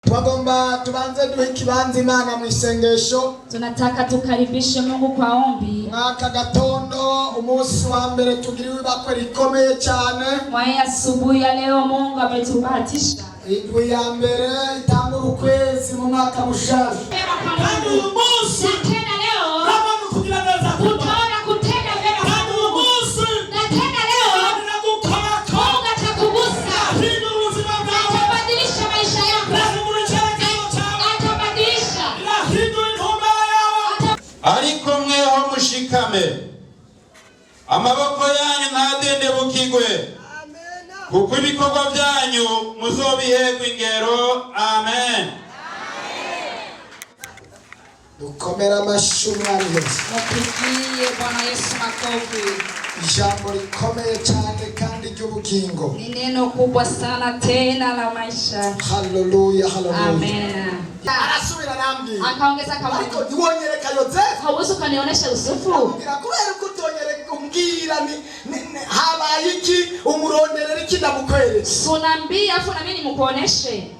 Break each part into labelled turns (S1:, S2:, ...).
S1: Twagomba tubanze duhe kibanza Imana mu isengesho.
S2: Tunataka tukaribishe Mungu kwa ombi.
S1: Mwaka gatondo umunsi wa mbere tugiriwe bakwe rikomeye cyane.
S2: Mwae asubuhi ya leo Mungu ametubahatisha.
S1: Indwi ya mbere itangura ukwezi mu mwaka mushasha.
S2: Kandi umunsi tena leo kama mkugira neza kutona kutenda vema. Kandi umunsi na tena leo Mungu atakugusa. Atabadilisha maisha yako.
S3: Ariko mweho mushikame amaboko yanyu ntadende bukigwe kuko ibikorwa byanyu muzobihegwa ingero. Amen.
S1: Dukomera amashumari Yesu.
S2: Mupigie Bwana Yesu makofi.
S1: Ijambo rikomeye cyane kandi ry'ubugingo.
S2: Ni neno kubwa sana tena la maisha.
S1: Haleluya, haleluya.
S2: Amen.
S1: Arasubira nambi.
S2: Akaongeza kama
S1: ariko niwonyereka Yosefu.
S2: Hauwezi kunionyesha Yusufu.
S1: Kubera ko utonyereka umbwira ni habaye iki umuronderera iki ndamukwereka.
S2: Sunambia afu na mimi nimukuoneshe.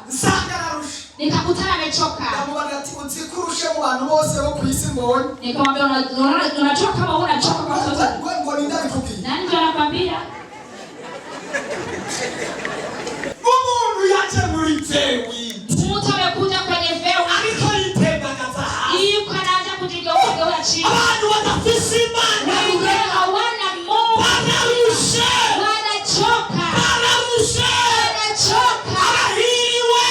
S1: Nsangararusha.
S2: Nikakutana amechoka.
S1: Ndamubona ati uzikurushe mu bantu bose bo kwisi mbonye.
S2: Nikamwambia unachoka kama unachoka kwa sababu
S1: ngo ndabikubwira.
S2: Nani ndio anakuambia?
S1: Umuntu yaje muri tewi.
S2: Mtu amekuja kwenye veo.
S1: Ariko yitenda gazaha.
S2: Yuko anaanza kujigeuza chini.
S1: Abantu watafisima.
S2: Wengine hawana Mungu.
S1: Wanarusha.
S2: Wanachoka.
S1: Wanarusha.
S2: Wanachoka.
S1: Ahiriwe.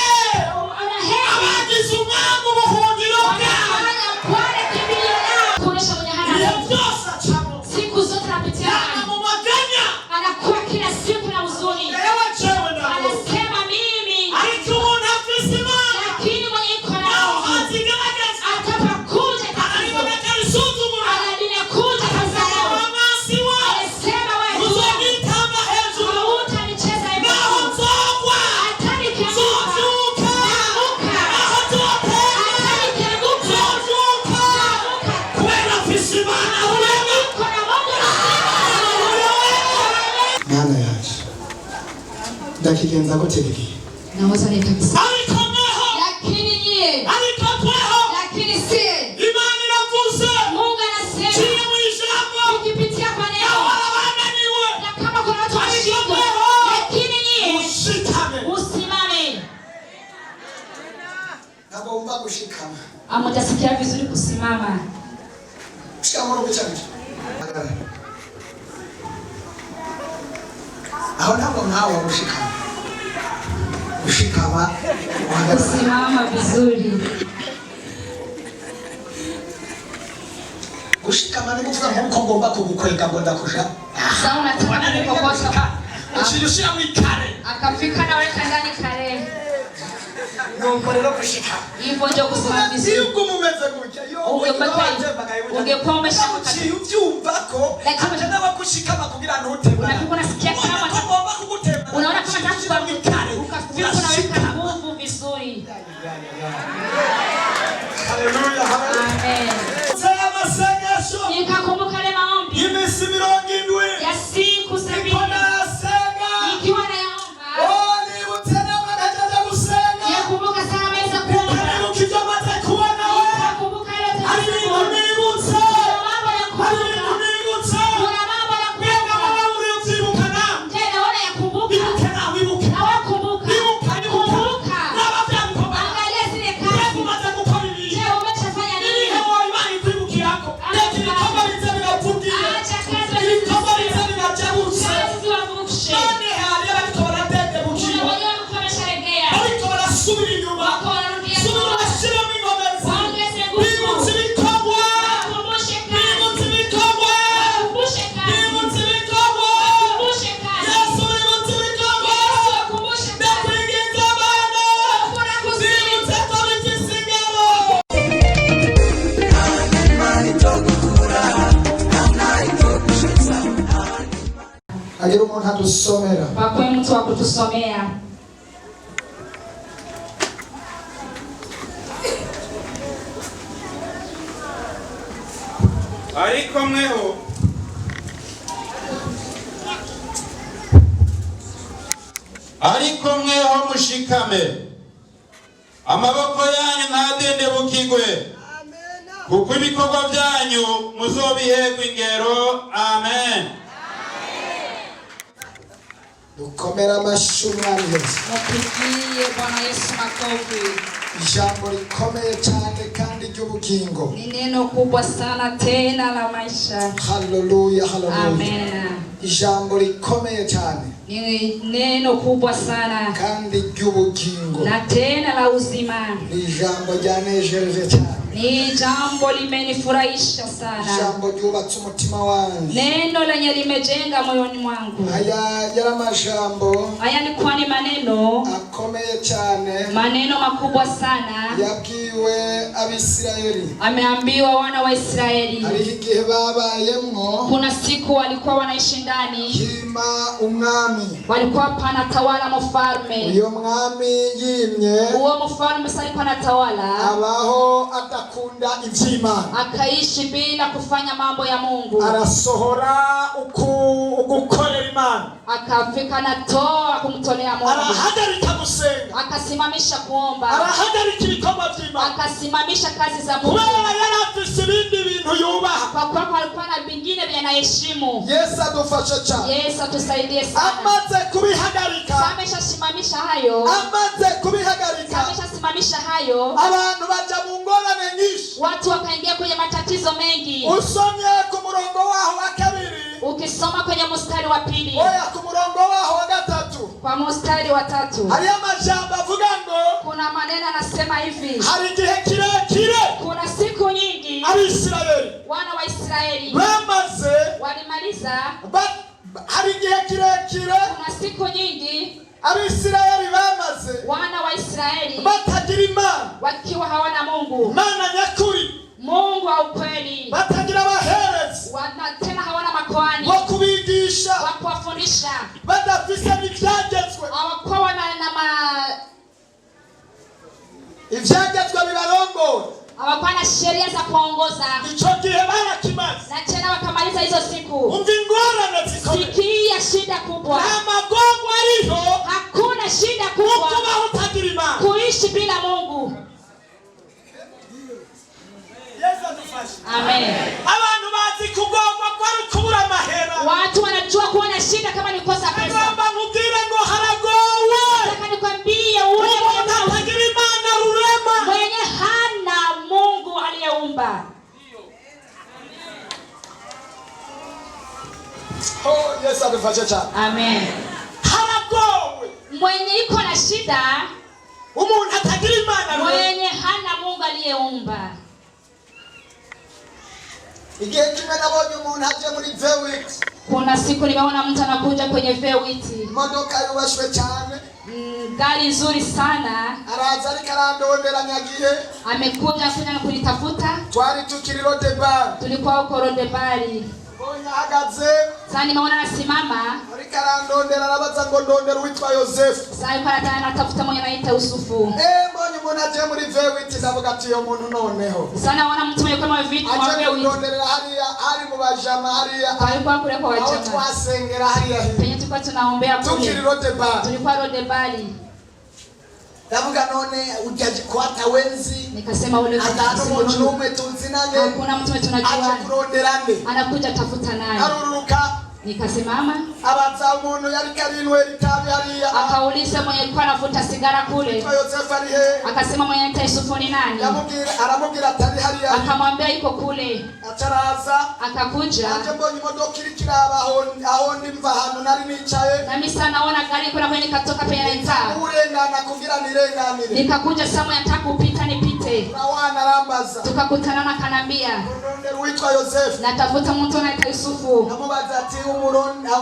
S1: Abagize umwangu buhungiro bwawe.
S2: Wale kimbilio lao. Kuonesha mwenye hana.
S1: Byose chamo.
S2: Siku zote napitia.
S1: Mu maganya.
S2: Anakuwa kila siku na huzuni.
S1: Ewe chewe ndako.
S2: Anasema mimi.
S1: Ariko umuntu afisima.
S2: Lakini mwenye iko na
S1: hazigaragaza.
S2: atapakuja
S1: Ariboneka risuzumura.
S2: Analinakuja kazao.
S1: Amasiwa.
S2: Anasema wewe.
S1: Uzogitamba hejuru.
S2: Utanicheza hivi.
S1: Naho nzogwa.
S2: Atanikianguka.
S1: Zozuka.
S2: Naanguka.
S1: Naho nzotera.
S2: Atanikianguka.
S1: Zozuka.
S2: Naanguka.
S1: Kwera afisima na urema.
S2: Niko na Mungu.
S1: Mana yaje. Ndakigenza gute biki?
S2: Naweza nikabisa.
S1: Ariko mweho.
S2: Lakini nyie.
S1: Ariko tweho.
S2: Lakini sie.
S1: Imana iravuze.
S2: Mungu anasema.
S1: Ciye mu ijambo.
S2: Ukipitia kwa neno.
S1: Ababananiwe.
S2: Na kama kuna watu washindwa. Lakini nyie.
S1: Ushikame.
S2: Usimame.
S1: Nagomba gushikama.
S2: Amutasikia vizuri kusimama.
S1: Shikama roho cyane. Aho ntabwo nkawe gushikama. Gushikama.
S2: Kusimama vizuri.
S1: Gushikama ni kuvuga nko ngomba kugukwega ngo ndakusha.
S2: Sasa unataka nikokosha.
S1: Ushirishira muri kare.
S2: Akafika na wewe ndani kare.
S1: Ngomba rero gushikama.
S2: Hivyo ndio kusimama vizuri.
S1: Yuko mumeze gutya.
S2: Ungekuwa umeshaka.
S1: Ubyumva ko atana bakushikama kugira ntutemba.
S2: Unafika unasikia kama
S1: ngomba kugutemba.
S2: unaona kama tatu kwa kare. Ukafika unaweka nguvu vizuri.
S1: Haleluya, haleluya.
S2: Amen.
S1: Sema sengesho.
S2: Nikakumbuka ile maombi.
S1: Imisi 70
S2: ya siku 70. Ikiwa naomba.
S1: Oh, ni utena manajaja kusenga.
S2: Nikakumbuka sana meza kuomba.
S1: Ukijamata kuona wewe.
S2: Nikakumbuka ile tena.
S1: Alinibutsa.
S2: Mambo ya
S1: Alinibutsa.
S2: kuna mambo ya
S1: Mbega wewe uliyotsibukana.
S2: Je, naona yakumbuka.
S1: Ibukana wibuka.
S2: Na wakumbuka. Kumbuka.
S1: N'abavyamukoba.
S2: Angalia zile kazi.
S1: Umaze gukora ibi.
S2: Je, umeshafanya nini?
S1: Nihe wo Imana ikwibukirako. Ndetse ibikorwa bize biravugira.
S2: Acha kazi
S1: Ibikorwa bize birajabutse.
S2: kazi wavukishe.
S1: None hari abariko baratende bukiro.
S2: Unajua mtu amesharegea.
S1: Ariko barasubira inyuma.
S2: Wako wanarudia.
S1: Subira bashyiramo ingomezi.
S2: Ongeze nguvu.
S1: Bibutse ibikorwa.
S2: Wakumbushe kazi.
S1: Bibutse ibikorwa.
S2: Wakumbushe kazi.
S1: Bibutse ibikorwa.
S2: Wakumbushe kazi.
S1: Yesu bibutse ibikorwa.
S2: Yesu wakumbushe kazi.
S1: Ndakwinginze abana.
S2: Hakuna kusiri.
S1: Bibutse ko bifise ingero. Agira umuntu adusomera.
S2: Wakwe mtu wa kutusomea.
S3: Ariko mweho ariko mweho mushikame, amaboko yanyu ntadendebukigwe, kuko ibikorwa byanyu muzobiherwa ingero. Amen.
S1: Dukomera amashyi umwami Yesu.
S2: Mupigie Bwana Yesu makofi.
S1: Ijambo rikomeye cyane kandi ry'ubugingo.
S2: Ni neno kubwa sana tena la maisha.
S1: Haleluya, haleluya.
S2: Amen.
S1: Ijambo rikomeye cyane.
S2: Ni neno kubwa sana
S1: kandi ry'ubugingo.
S2: na tena la uzima.
S1: Ni ijambo ryanejeje cyane.
S2: Ni jambo limenifurahisha sana.
S1: Ijambo ryubatse umutima wangu.
S2: Neno lenye limejenga moyoni mwangu.
S1: Haya yara majambo.
S2: Haya ni kwani maneno
S1: akomeye cyane.
S2: Maneno makubwa sana.
S1: Yabwiwe Abisirayeli.
S2: Ameambiwa wana wa Israeli.
S1: Hari igihe babayemwo.
S2: Kuna siku walikuwa wanaishi ndani.
S1: Hima umwami.
S2: Walikuwa panatawala mfalme.
S1: Uyo mwami yimye.
S2: Uwo mfalme sasa alikuwa anatawala.
S1: Abaho atakunda ivy'Imana.
S2: Akaishi bila kufanya mambo ya Mungu.
S1: Arasohora ugukorera Imana.
S2: Akafika na toa kumtolea Mungu.
S1: Arahagarika gusenga.
S2: Akasimamisha kuomba.
S1: Arahagarika ibikorwa vy'Imana.
S2: Akasimamisha kazi za Mungu.
S1: Yarafise ibindi bintu yubaha.
S2: Kwa kuwa alikuwa na vingine vya anaheshimu.
S1: Yesu adufashe cyane.
S2: Yesu atusaidie sana.
S1: Amaze kubihagarika.
S2: Ameshasimamisha hayo.
S1: Amaze kubihagarika.
S2: Ameshasimamisha hayo.
S1: Abantu baja mu ngorane nyinshi.
S2: Watu wakaingia kwenye matatizo mengi.
S1: Usomye ku murongo waho wa kabiri.
S2: Ukisoma kwenye mstari wa pili.
S1: Oya ku murongo waho wa gatatu.
S2: Kwa mstari wa 3.
S1: Hari amajambo avuga ngo
S2: kuna maneno anasema hivi.
S1: Hari igihe kirekire.
S2: Kuna siku nyingi.
S1: Abisirayeli.
S2: Wana wa Israeli.
S1: Bamaze.
S2: Walimaliza.
S1: Hari igihe kirekire.
S2: Kuna siku nyingi.
S1: Abisirayeli bamaze.
S2: Wana wa Israeli.
S1: Batagira Imana.
S2: Wakiwa hawana Mungu.
S1: Mana nyakuri.
S2: Mungu wa ukweli.
S1: Batagira abaherezi.
S2: Tena hawana makoani.
S1: Wo kubigisha.
S2: Wa kuwafundisha.
S1: Badafise n'ivyagezwe.
S2: Hawakuwa na
S1: ivyagezwe bibarongo.
S2: Hawakuwa na sheria za kuongoza.
S1: Ico gihe barakimaze.
S2: Na tena wakamaliza hizo siku.
S1: Umva ingorane zikomeye.
S2: Sikia shida kubwa.
S1: Nta magongo ariho.
S2: Hakuna shida kubwa.
S1: Kuba utagira Imana.
S2: Kuishi bila Mungu.
S1: Yesu adufashe.
S2: Amen.
S1: Abantu bazi kugomba kwa kubura amahera.
S2: Watu wanajua kuwa na shida kama ni kosa pesa.
S1: Ngomba nkubwire ngo haragowe.
S2: Nataka nikwambie ule mwenye
S1: utagira Imana rurema.
S2: Mwenye hana Mungu aliyeumba.
S1: Oh, Yesu adufashe cyane.
S2: Amen.
S1: Haragowe.
S2: Mwenye iko na shida,
S1: umuntu atagira Imana rurema.
S2: Mwenye hana Mungu aliyeumba.
S1: Igihe kimwe nabonye umuntu aje muri Vewit.
S2: Kuna siku nimeona mtu anakuja kwenye Vewit.
S1: Imodoka yubashwe cyane.
S2: Gari nzuri sana.
S1: Araza ariko arandondera nyagihe.
S2: Amekuja na kunitafuta.
S1: Twari tukiri Rodebari.
S2: Tulikuwa huko Rodebari.
S1: Bonya hagaze.
S2: Sasa nimeona nasimama.
S1: Ariko arandondera arabaza ngo ndondera witwa Yosefu.
S2: Sasa yuko anatafuta mwenye anaitwa Yusufu.
S1: Mbonye umuntu aje muri Vewit ndavuga ati yo muntu noneho.
S2: Sasa naona mtu yuko kama vitu wa Vewit.
S1: Ndondera hari mu bajama hariya.
S2: Alikuwa kule kwa wajama.
S1: Twasengera hariya hivi.
S2: Penye tulikuwa tunaombea kule.
S1: Tukiri Rodebari.
S2: Tulikuwa Rodebari.
S1: Ndavuga none ujaje kwata wenzi.
S2: Nikasema ule
S1: umuntu numwe tunzi nange.
S2: Hakuna mtu tunajuana.
S1: Aje kuronderane.
S2: Anakuja tafuta naye.
S1: Aruruka.
S2: Nikasimama.
S1: Abaza umuntu yari karinwe litabi hariya.
S2: Akauliza mwenye alikuwa anavuta sigara kule.
S1: Yosefu ali he.
S2: Akasema mwenye anaitwa Yusufu ni nani?
S1: Aramubwira atari hariya.
S2: Akamwambia yuko kule.
S1: Ataraza.
S2: Akakuja.
S1: Anje mbonye imodoka iri kiraba aho ndimva hano nari nicaye.
S2: Na mimi sana naona gari kuna mwenye katoka penye anaita.
S1: Urengana kugira nirenganire.
S2: Nikakuja sasa mwenye nataka kupita nipite.
S1: Rawana rambaza.
S2: Tukakutana na kanambia.
S1: Ndondera witwa Yosefu.
S2: Natafuta mtu anaitwa Yusufu.
S1: Namubaza ati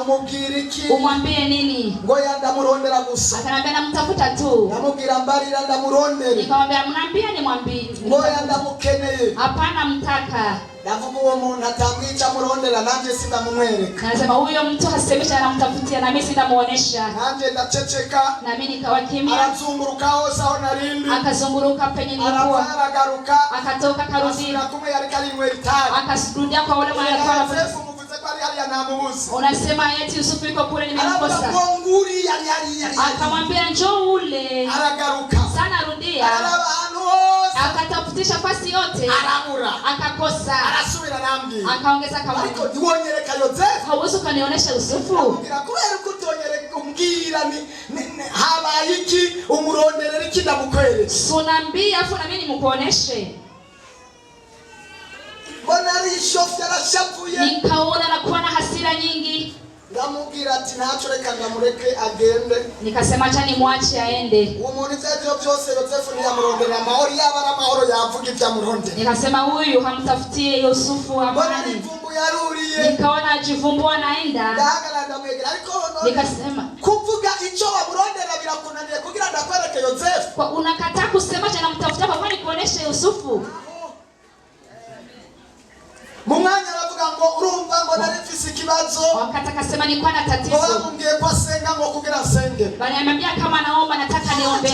S1: umubwira iki?
S2: Umwambie nini?
S1: Ngo yandamurondera gusa.
S2: Akanambia namtafuta tu.
S1: Namubwira mbarira ndamurondera.
S2: Nikamwambia mnambia ni mwambie.
S1: Ngo yandamukeneye.
S2: Hapana mtaka.
S1: Ndavuga uwo muntu atamwica murondera nanje sindamumwereka.
S2: Nasema huyo mtu hasemesha anamtafutia na mimi sindamuonesha.
S1: Nanje ndaceceka.
S2: Na mimi nikawa kimya.
S1: Arazunguruka hose aho narindi.
S2: Akazunguruka penye nilikuwa.
S1: Aragaruka.
S2: Akatoka karudi.
S1: Kumwe yari karinwe litabi.
S2: Akasurudia kwa wale mwana kwa.
S1: Yosefu muvuze ko
S2: Unasema eti Yusufu yuko kule nimemkosa. Akamwambia njoo ule. Sana rudia. Akatafutisha fasi yote. Akakosa. Akaongeza akamwambia hauwezi kunionyesha Yusufu? Sunambia afu na mimi nimukuoneshe. Nikaona nakuwa na hasira nyingi. Nikasema acha nimwache aende. Nikasema huyu hamtafutie Yusufu amani. Nikaona ajivumbua naenda. Nikasema
S1: kuvuga icho wamurondera birakunaniye kugira ndakwereke Yosefu.
S2: Kwa unakataa kusema cha namtafuta kwa nini kuonesha Yusufu?
S1: Mumwanya aravuga ngo urumva ngo narifise ikibazo.
S2: Wakati akasema nilikuwa na tatizo.
S1: Wamubwiye kwa senga ngo kugira senge.
S2: Bali ananiambia kama naomba nataka niombe.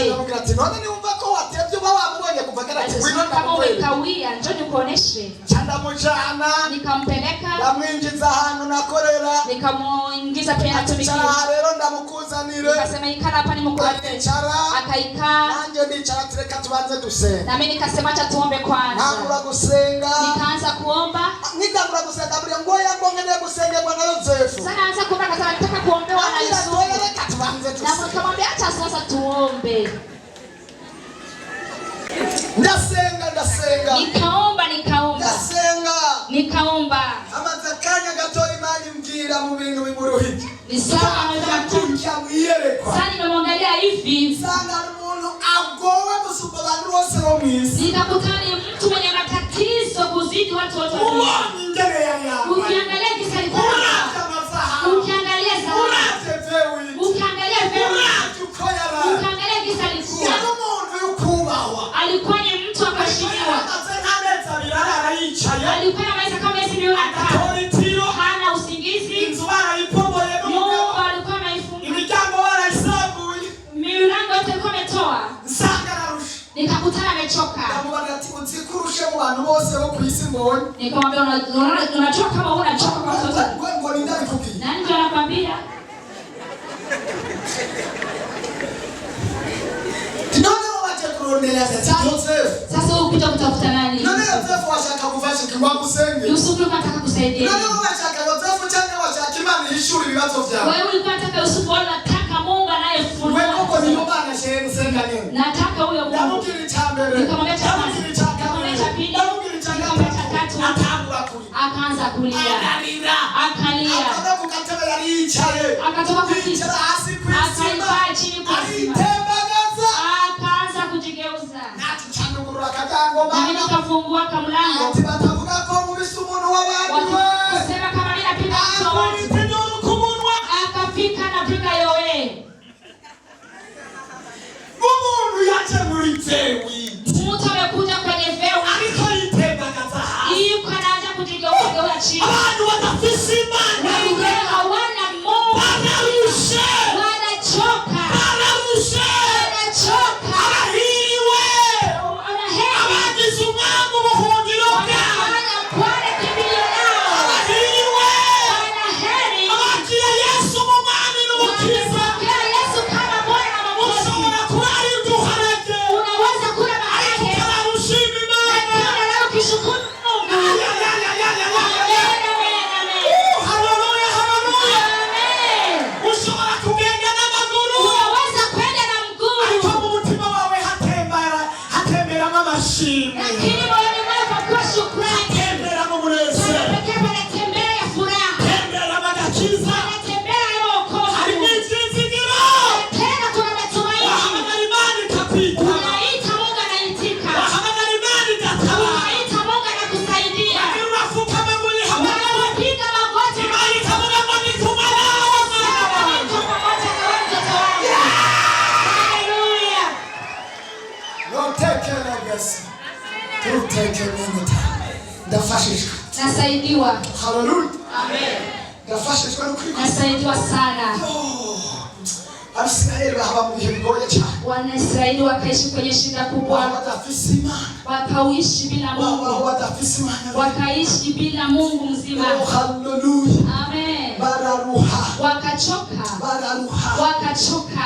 S1: None niumva ko watevye uba wamubonye kuva kera ati wino
S2: kama umekawia njoo nikuoneshe.
S1: Chanda mujana.
S2: Nikampeleka.
S1: Ndamwinjiza ahantu nakorera.
S2: Nikamuingiza pia natumikia.
S1: Rero ndamukuzanire.
S2: Nikasema ikana hapa nimukurate. Akaikaa.
S1: Nanje ndicara tureka tubanze dusenga.
S2: Na mimi nikasema acha tuombe kwanza.
S1: Nangura gusenga.
S2: Nikaanza kuomba.
S1: Nitangura gusenga buri ngo yangongene gusenge Bwana Yosefu.
S2: Sana anza kuomba kasema nataka kuombewa na Yesu. Na nikamwambia acha sasa tuombe.
S1: Ndasenga.
S2: Nikaomba. Nikaomba.
S1: Amazakanya gatori mali mbwira mu bintu bimuruhije.
S2: Ni sawa
S1: anataka mwiyereko.
S2: Sasa nimemwangalia hivi.
S1: Sana umuntu agowe musumba abantu bose bo mwisi.
S2: Nikakutana mtu mwenye matatizo kuzidi watu wote. Ukiangalia kisalifu. Ukiangalia zaidi. Ukiangalia vewi. Ukiangalia kisalifu. Alikuwa ni mtu akashiniwa. Alikuwa na maisha kama hizi ndio anakaa. Hana usingizi. Nyumba alikuwa anaifunga. Milango yote alikuwa ametoa. Nikakutana amechoka. Nikamwambia unachoka kama unachoka kwa sababu. Nani ndio anakuambia? Sasa ukija kutafuta nani? Yusufu anataka kusaidia. Wewe ulikuwa unataka Yusufu anataka Mungu anayefunua. Nataka huyo Mungu. Nikamwambia cha kwanza. Nikamwambia cha pili. Nikamwambia cha tatu. Akaanza kulia. Akalia. Akatoka kwa kiti. Akaikaa chini kwa simba. Akaanza kujigeuza. Na mimi nikafungua kamlango. Wakisema kama mimi napenda mtu wa watu. Akafika na piga yowe. Mtu amekuja kwenye veo. Yuko anaanza kujigeuza chini. Hawana Mungu. Wanachoka. Nasaidiwa.
S1: Hallelujah.
S2: Amen.
S1: Ndafashishwa no kuri.
S2: Nasaidiwa sana.
S1: Abisirayeli bahaba mu bihe bigoye cyane.
S2: Wanaisraeli wakaishi kwenye shida kubwa,
S1: Wadafise Imana,
S2: wakaishi bila Mungu,
S1: wadafise Imana,
S2: wakaishi bila Mungu mzima.
S1: Haleluya.
S2: Amen.
S1: Bararuha,
S2: Wakachoka, wakachoka.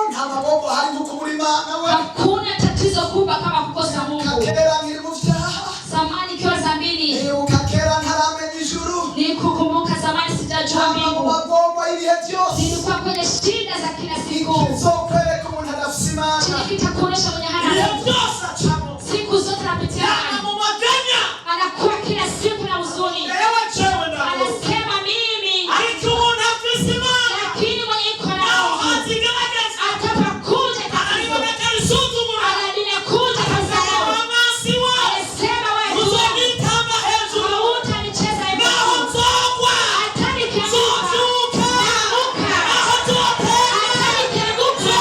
S1: nta maboko hari nko muri Imana we.
S2: Hakuna tatizo kubwa kama kukosa Mungu.
S1: Kakera ngiri mu vyaha,
S2: Zamani ikiwa zambini,
S1: ukakera ntaramenya ijuru,
S2: nikukumbuka zamani sijajua mbingu,
S1: maboko ibihe byose,
S2: nilikuwa kwenye shida za kila siku.
S1: kizokwereka umuntu adafise Imana,
S2: Chini kitakuonesha mwenye hana Mungu. Siku zote napitia anakuwa kila siku na huzuni. Anasema mimi, lakini mwenye iko na atapakuja kabisa. Anadina kuja kabisa leo. Anasema wewe hautanicheza hivyo. Hata nikianguka, naanguka. Hata nikianguka,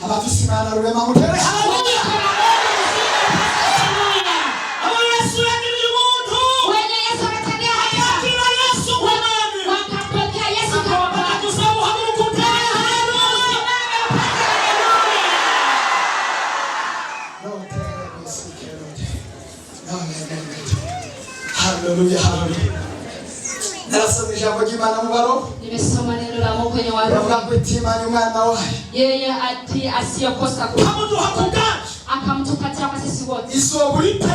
S1: abafise Imana rurema mutere haleluya.
S2: Wenye Yesu anatendea haya. Wakampokea Yesu kama Bwana.
S1: Haleluya, haleluya. Narasoma ijambo ry'Imana mu baro.
S2: Nimesoma neno la Mungu kwenye
S1: Yavuga
S2: Warumi.
S1: ngo Imana umwana wayo.
S2: Yeye asiyokosa akamtupatia kwa sisi wote.
S1: Isoburite.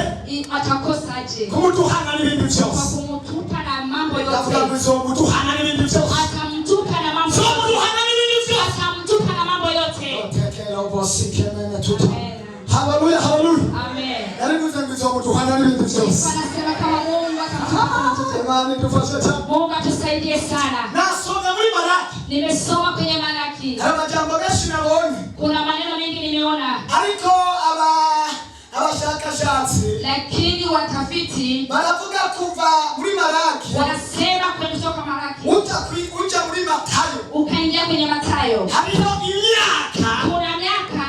S2: Atakosaje?
S1: Kumutuhana n'ibindi byose.
S2: Kwa kumtupa na mambo
S1: Yavuga ngo
S2: yote.
S1: isomutuhana n'ibindi byose.
S2: Atamtupa na mambo yote. Atamtupa na mambo yote.
S1: Otekera obosikemene tutu.
S2: Amen.
S1: Haleluya, haleluya.
S2: Amen.
S1: Yarivuze ngo isomutuhana n'ibindi byose.
S2: Anasema kama Mungu atamtupa na mtoto.
S1: Imana idufashe cyane.
S2: Mungu atusaidie sana.
S1: Nasoma muri Malaki.
S2: Nimesoma kwenye Malaki.
S1: Hari amajambo menshi nabonye.
S2: Kuna maneno mengi nimeona.
S1: Ariko abashakashatsi
S2: Lakini watafiti
S1: baravuga kuva muri Malaki
S2: wanasema kutoka Malaki
S1: uja muri Matayo
S2: ukaingia kwenye Mathayo
S1: hariho imyaka
S2: kuna miaka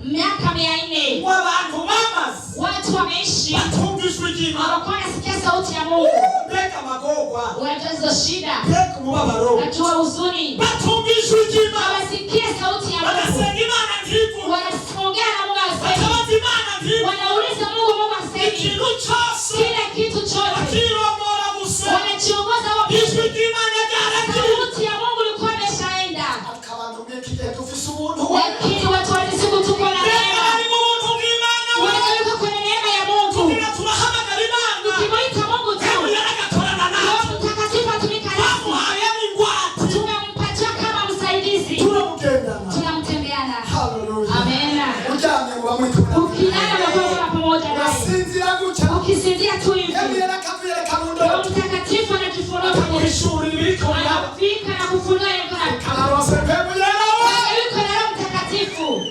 S2: 400
S1: w'abantu bamaze
S2: watu wameishi
S1: batumvishwe ry'Imana
S2: hawakuwa nasikia sauti ya Mungu.
S1: mbega magorwa
S2: Unajua hizo shida,
S1: mbega umubabaro
S2: unajua huzuni,
S1: batumvishwe ry'Imana
S2: hawasikie sauti ya Mungu,
S1: bagasenga Imana ntivu
S2: wanaongea na Mungu asemi,
S1: bakabaza Imana ntivu
S2: wanauliza Mungu asemi,
S1: ikintu cyose
S2: kila kitu chote
S1: bakiromora gusa
S2: wanachiongoza wao.
S1: ijwi ry'Imana ryaragiye
S2: Sauti ya Mungu ilikuwa imeshaenda,
S1: akabantu bw'ikige dufise ubuntu
S2: lakini watu wa siku tuko na neema, wanaweka kwenye neema ya Mungu. Tukimuita Mungu tu, Roho Mtakatifu atumika nasi, tumempatia kama msaidizi, tunamtembeana. Amena. Ukilala unakuwa pamoja naye, ukisinzia tu hivi Roho Mtakatifu anajifunua kwenye anafika na kufunua yuko na Roho Mtakatifu.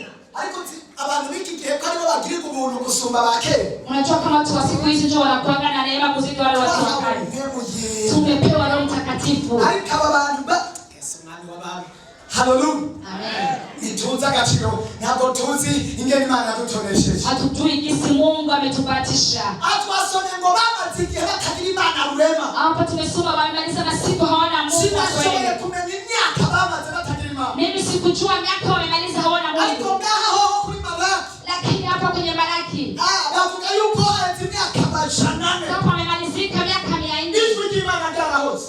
S1: abantu b'iki gihe ko aribo bagirira ubuntu gusumba abakera.
S2: Unajua kama watu wa siku hizi ndio wanakuwa na neema kuzidi wale watu wa kale. Tumepewa Roho Mtakatifu.
S1: Ariko aba bantu Yesu mwami w'abantu. Haleluya.
S2: Amen.
S1: Ituza agaciro ntabwo tuzi ingene Imana yadutonesheje.
S2: Hatujui jinsi Mungu ametupatisha.
S1: Atwasomye ngo bamaze igihe batagira Imana rurema.
S2: Hapa tumesoma wamaliza na siku hawana Mungu
S1: Sinashoboye
S2: kweli.
S1: kumenya imyaka bamaze batagira Imana.
S2: Mimi sikujua miaka wamemaliza hawana
S1: Ariko
S2: Mungu.
S1: ngaho kuri Malaki.
S2: Lakini hapa kwenye Malaki
S1: bavuga yuko haheze imyaka amajana ane.
S2: sasa wamemalizika miaka 400.
S1: Ijwi ry'Imana ryarahose.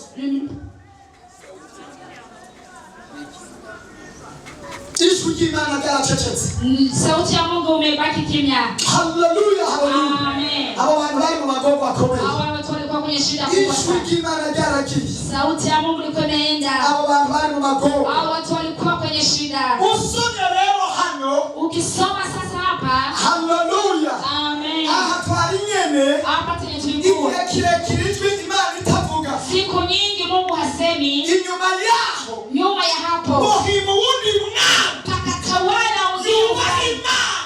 S1: Ijwi ry'Imana ryaracecetse.
S2: Sauti ya Mungu umebaki kimya.
S1: Haleluya, haleluya.
S2: Amen.
S1: Abo bantu bari mu magogo akomeye.
S2: Hawa watu walikuwa kwenye shida kubwa
S1: Ijwi
S2: sana.
S1: ry'Imana ryaragiye.
S2: Sauti ya Mungu ilikuwa imeenda.
S1: Abo bantu bari mu magogo.
S2: Hawa watu walikuwa kwenye shida.
S1: Usomye rero hano.
S2: Ukisoma sasa hapa.
S1: Haleluya.
S2: Amen.
S1: Aha twari nyene.
S2: Hapa tena tulikuwa.
S1: Igihe kirekire ijwi Imana itavuga.
S2: Siku nyingi Mungu hasemi.
S1: Inyuma yaho.
S2: Nyuma ya hapo.
S1: Muhimu wundi mwana.
S2: Pakatawala uzima.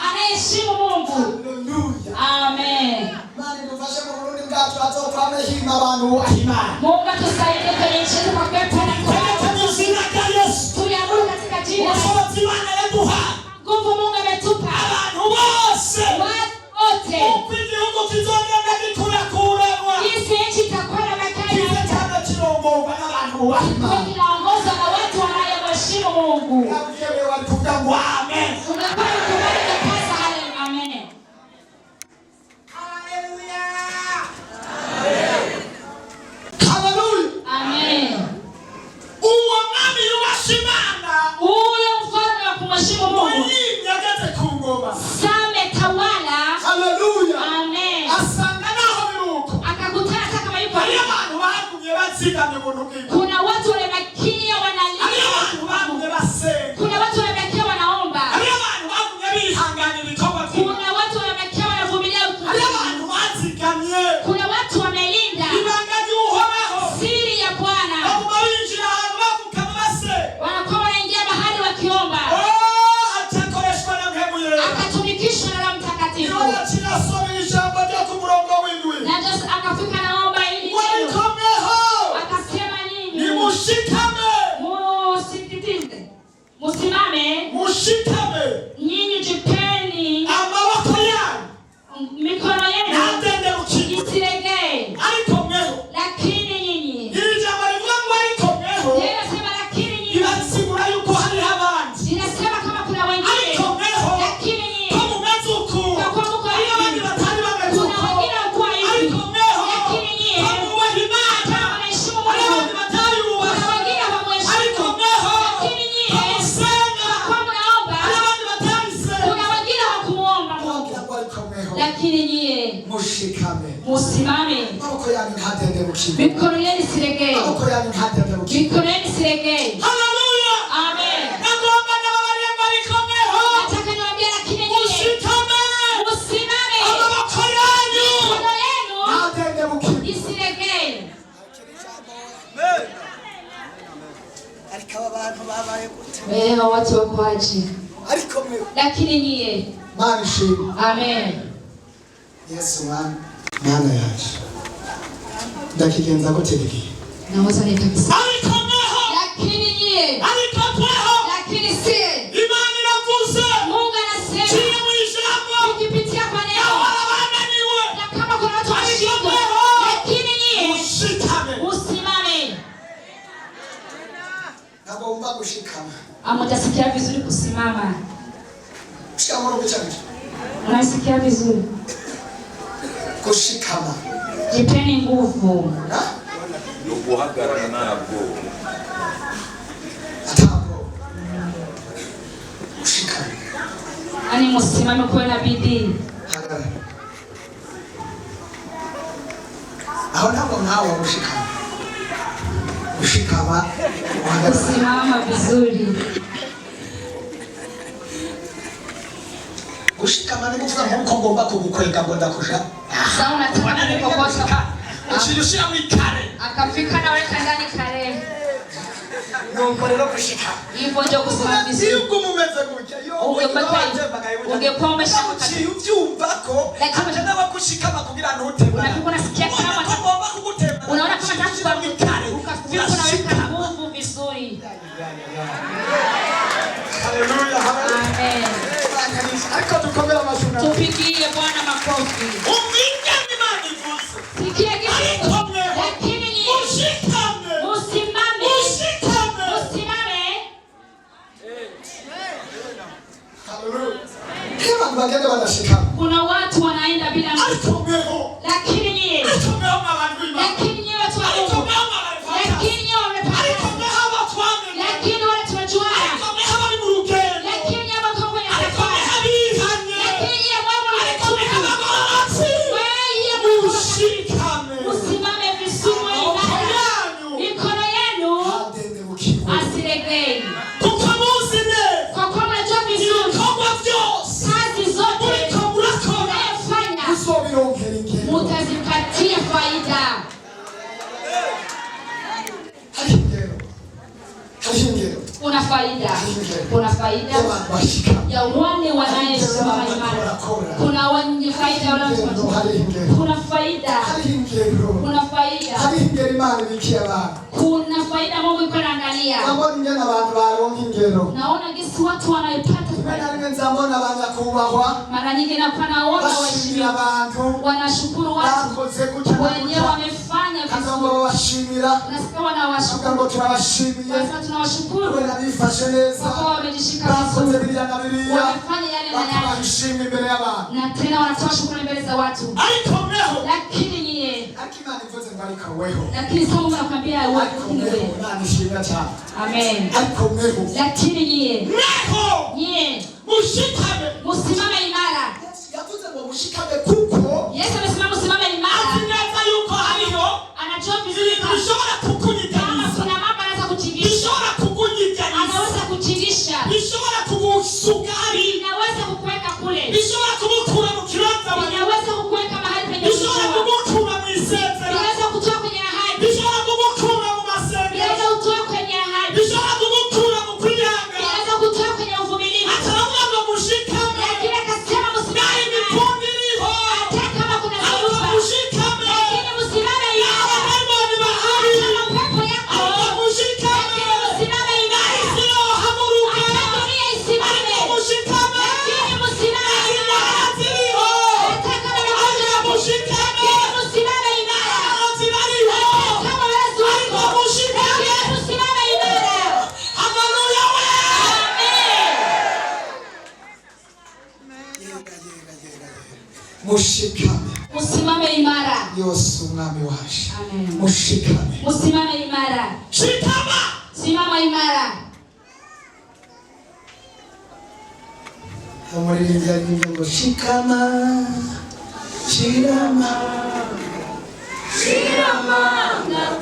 S2: Anaheshimu Mungu.
S1: Haleluya.
S2: Amen.
S1: Imana idufashe mu Burundi bwacu hazokwame hima abantu ahimana.
S2: Mungu atusaidie kwenye nchi yetu kwa kweli. Tuyaamuru katika jina la Yesu.
S1: w'Imana.
S2: kinaongozwa na watu wanayemheshimu Mungu.
S1: Yavuye watuvuga ngo amen.
S2: Ungekuwa ukubali kaza amen.
S1: Hallelujah.
S2: Amen.
S1: Uwo mwami yubashimana.
S2: Ule mfalme wa kumheshimu Mungu.
S1: Yageze ku ngoma.
S2: Same tawala.
S1: Hallelujah.
S2: Amen.
S1: Asanga naho biruko.
S2: Akakutana hata kama yuko
S1: Hariyo abantu bagumye batsigamye mu ntugu.
S2: Kuna watu wanabakia wanalia.
S1: Hariyo abantu bagumye basenga.
S2: Kuna watu wanabakia wanaomba.
S1: Hariyo abantu bagumye bihanganira ibikorwa by'Imana.
S2: Kuna watu wanabakia wanavumilia
S1: Hariyo abantu batsigamye.
S2: Kuna watu wamelinda
S1: ibanga ry'Uhoraho.
S2: siri ya Bwana.
S1: Baguma binjira ahantu bavukana base.
S2: Wanakuwa wanaingia mahali wakiomba.
S1: Atakoreshwa na mpemu yera.
S2: Akatumikishwa na Roho Mtakatifu.
S1: Yona kinasoma ijambo ryo ku murongo w'indwi.
S2: Na Yesu akafika naomba ili
S1: Walikomyeho.
S2: akasema nini?
S1: Nimushikame.
S2: Musikitize. Musimame.
S1: Mushikame.
S2: Nyinyi jipeni
S1: Amaboko yanyu.
S2: mikono yenu
S1: Ntagende gukina.
S2: isilegee.
S1: Arikomyeho.
S2: Lakini nyinyi.
S1: Iri jambo rivuga ngo arikomyeho.
S2: Linasema lakini nyinyi.
S1: Ibasigura yuko hariho abandi.
S2: Linasema kama kuna wengine.
S1: Arikomyeho.
S2: Lakini nyinyi.
S1: Ko mumeze uku.
S2: Kwa kuwa mko hivi.
S1: Hariho abandi batari bameze uko.
S2: Kuna wengine wakuwa hivi.
S1: Arikomyeho.
S2: Lakini nyinyi.
S1: Ko mubaha Imana.
S2: Kama mnaheshimu
S1: Hariho
S2: Mungu.
S1: abandi batayubaha.
S2: Kuna wengine hawamheshimu.
S1: Arikomyeho.
S2: Lakini nyinyi.
S1: Ko musenga.
S2: Kwa mnaomba.
S1: Hariho abandi batabisenga.
S2: Kuna wengine hawakumuomba Mungu.
S1: Wagira ngo arikomyeho.
S2: Lakini nyinyi
S1: Mushikame.
S2: musimame.
S1: Amaboko yanyu ntagende gukina.
S2: Mikono yenu isilegee.
S1: Amaboko yanyu ntagende gukina.
S2: Mikono yenu isilegee.
S1: Haleluya.
S2: Amen.
S1: Nagomba n'ababariye barikomyeho.
S2: Nataka niwaambie lakini nyinyi
S1: Mushikame.
S2: musimame.
S1: Amaboko yanyu
S2: Mikono yenu
S1: ntagende gukina.
S2: isilegee.
S1: Ariko aba bantu babaye gute?
S2: Wewe watu wako aje?
S1: Arikomyeho.
S2: Lakini nyie.
S1: Mana ishimwe.
S2: Amen.
S1: Yesu wangu. Mana yaje. Ndakigenza gute bigi?
S2: Naweza nitakisa.
S1: Arikomyeho.
S2: Lakini nyie.
S1: Arikomyeho.
S2: Lakini si.
S1: Imana iravuze.
S2: Mungu anasema.
S1: Kiri mu ijambo.
S2: Ukipitia kwa neno.
S1: Abana bananiwe.
S2: Na kama kuna watu washindwa. Lakini nyie.
S1: Mushikame.
S2: Musimame.
S1: Nagomba gushikama.
S2: Amutasikia vizuri kusimama.
S1: Shikama no kuchanja.
S2: Unasikia vizuri.
S1: Kushikama.
S2: Jipeni nguvu.
S1: Ha?
S4: no guhagarara ntabwo
S1: Atabwo. Kushikama.
S2: Ani musimame kwa na bidii.
S1: Hagarara. Aho ntabwo nawe gushikama. Kushikama. Uhagarara.
S2: Kusimama vizuri.
S1: Gushikama ni kuvuga nkuko ngomba kugukwega ngo ndakusha.
S2: Sasa unataka kupokosha.
S1: Ushirishira mu ikare.
S2: Akafika na weka ndani kare.
S1: Nuko rero gushikama.
S2: Hivyo ndio kusimama vizuri.
S1: Yuko mumeze gutya. Yo.
S2: Ungekuwa umeshaka.
S1: Uvyumva ko atana bagushikama kugira ntutemba.
S2: Unafika unasikia kama
S1: ngomba kugutemba.
S2: unaona kama tatu kwa ikare. Ukafika unaweka nguvu vizuri.
S1: Haleluya.
S2: Amen.
S1: Ariko dukomera amashuna.
S2: Tupigie Bwana makofi.
S1: Uminye Imana ivuze.
S2: Sikia kitu. Lakini ni
S1: Mushikame.
S2: musimame.
S1: Mushikame.
S2: Musimame.
S1: Haleluya. Kama bagende badashikama.
S2: Kuna watu wanaenda bila
S1: Arikomyeho.
S2: lakini ni
S1: Arikomyeho abantu Imana.
S2: lakini ni watu wa Mungu.
S1: Arikomyeho abantu.
S2: Lakini ni wamepata.
S1: Arikomyeho abatwame.
S2: Lakini wale tunajuana.
S1: Arikomyeho bari mu rugendo.
S2: Lakini ni abakobwa ya
S1: Arikomyeho
S2: safari.
S1: abihanye.
S2: Lakini ni wao
S1: Arikomyeho
S2: wanakuwa.
S1: abagororotsi.
S2: Wewe
S1: Mushikame.
S2: musimame vizuri ibada. Mikono yenu
S1: Hadende bukigo.
S2: asilegei.
S1: Kuko muzi neza.
S2: Kwa kuwa mnajua vizuri
S1: Ibikorwa byose.
S2: kazi zote
S1: Muriko murakora.
S2: unayofanya
S1: Muzobironkera ingero.
S2: mutazipatia faida.
S1: Hari ingero. Hari ingero.
S2: Kuna faida. Kuna faida
S1: Y'abantu bashikama.
S2: ya wale wanayesimama imara. Kuna wenye faida wale watu.
S1: Hari ingero.
S2: Kuna faida.
S1: Hari ingero.
S2: Kuna faida.
S1: Hari ingero Imana ibikiye abantu.
S2: Kuna faida Mungu yuko anaangalia.
S1: Nzambona ingene abantu baronka ingero.
S2: Naona gisi watu wanaipata
S1: Rimwe na
S2: faida.
S1: rimwe nzambona abanyakubahwa
S2: Mara nyingi nakuwa naona
S1: bashimira
S2: waheshimiwa
S1: abantu
S2: wanashukuru watu
S1: bakoze gutya na
S2: wenyewe
S1: gutya.
S2: wamefanya
S1: Kazango washimira.
S2: Unasikia wanawashukuru.
S1: Kazango tunawashimia.
S2: Lazima tunawashukuru.
S1: Wewe nabifashe neza.
S2: Kwa wamejishika
S1: Bakoze
S2: vizuri.
S1: biriya na biriya.
S2: Wamefanya yale na yale.
S1: Bakabashimira imbere y'abantu.
S2: Na tena wanatoa shukrani mbele za watu.
S1: Aikomyeho.
S2: Lakini nyie.
S1: Akimana ivuze ngo arikaweho.
S2: Lakini sio Mungu anakuambia wewe.
S1: Aikomyeho. Nani shimira cyane.
S2: Amen.
S1: Aikomyeho.
S2: Lakini nyie.
S1: Neho.
S2: Nyie.
S1: Mushikame.
S2: Musimame imara.
S1: Yavuze ngo mushikame kuko.
S2: Yesu amesema musimame imara.
S1: Azineza yuko hariho.
S2: Anajua vizuri
S1: bishobora kukunyiganyisa.
S2: kuna mambo anaweza kutingisha.
S1: Bishobora kukunyiganyisa.
S2: Anaweza kutingisha.
S1: Bishobora kugusugari.
S2: Inaweza kukuweka kule.
S1: Bishobora kumukura mu kibanza wawe.
S2: Inaweza kukuweka mahali penye
S1: bishobora kumukura mu isezerano.
S2: inaweza kutoa kwenye ahadi.
S1: Bishobora kumukura mu masengero.
S2: Inaweza kutoa kwenye ahadi.
S1: Bishobora kumukura mu kwihanga.
S2: Inaweza kutoa kwenye uvumilivu.
S1: Atavuga ngo mushikame.
S2: Lakini akasema musimame imara.
S1: Imipungi iriho.
S2: Hata kama kuna dhoruba.
S1: Mushikame.
S2: Lakini musimame imara.
S1: Abadayimoni bahari.
S2: Kama pepo yako.
S1: Mushikame.
S2: Lakini musimame imara.
S1: Sio hamuruka.
S2: Hata dunia isimame.
S1: Mushikame.
S2: Lakini musimame imara.
S1: Ziriho.
S2: Hata kama magonjwa.
S1: Mushikame.
S2: Lakini musimame imara.
S1: Ziriho.
S2: Kama wezi wako.
S1: Mushikame.
S2: Lakini musimame imara.
S1: Haleluya we. Mushikame.
S2: Musimame imara.
S1: Yesu umwami wacu.
S2: Amen.
S1: Mushikame.
S2: Musimame imara.
S1: Shikama.
S2: Simama imara.
S1: Umuririmbyi aririmba ngo shikama. Shirama.
S5: Shirama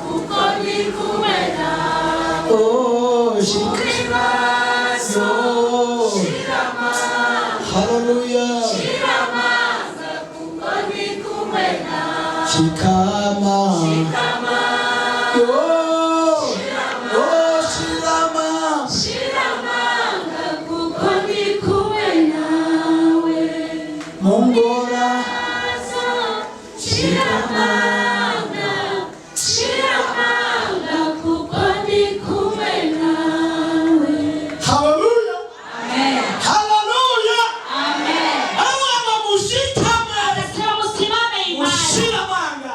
S5: kuko ndi kumwe nawe.
S1: Oh, shikama.
S5: Shirama.
S1: Hallelujah.
S5: Shirama kuko ndi kumwe nawe.
S1: Shikama.
S5: Shirama.
S1: Oh, shirama.
S5: Shirama kuko ndi kumwe nawe.
S1: Mongora.
S5: Shirama. Shirama kuko ndi kumwe nawe.
S1: Hallelujah.
S2: Amen.
S1: Hallelujah.
S2: Amen.
S1: Aba mushikame.
S2: Anasema musimame imara.
S1: Mushiramanga.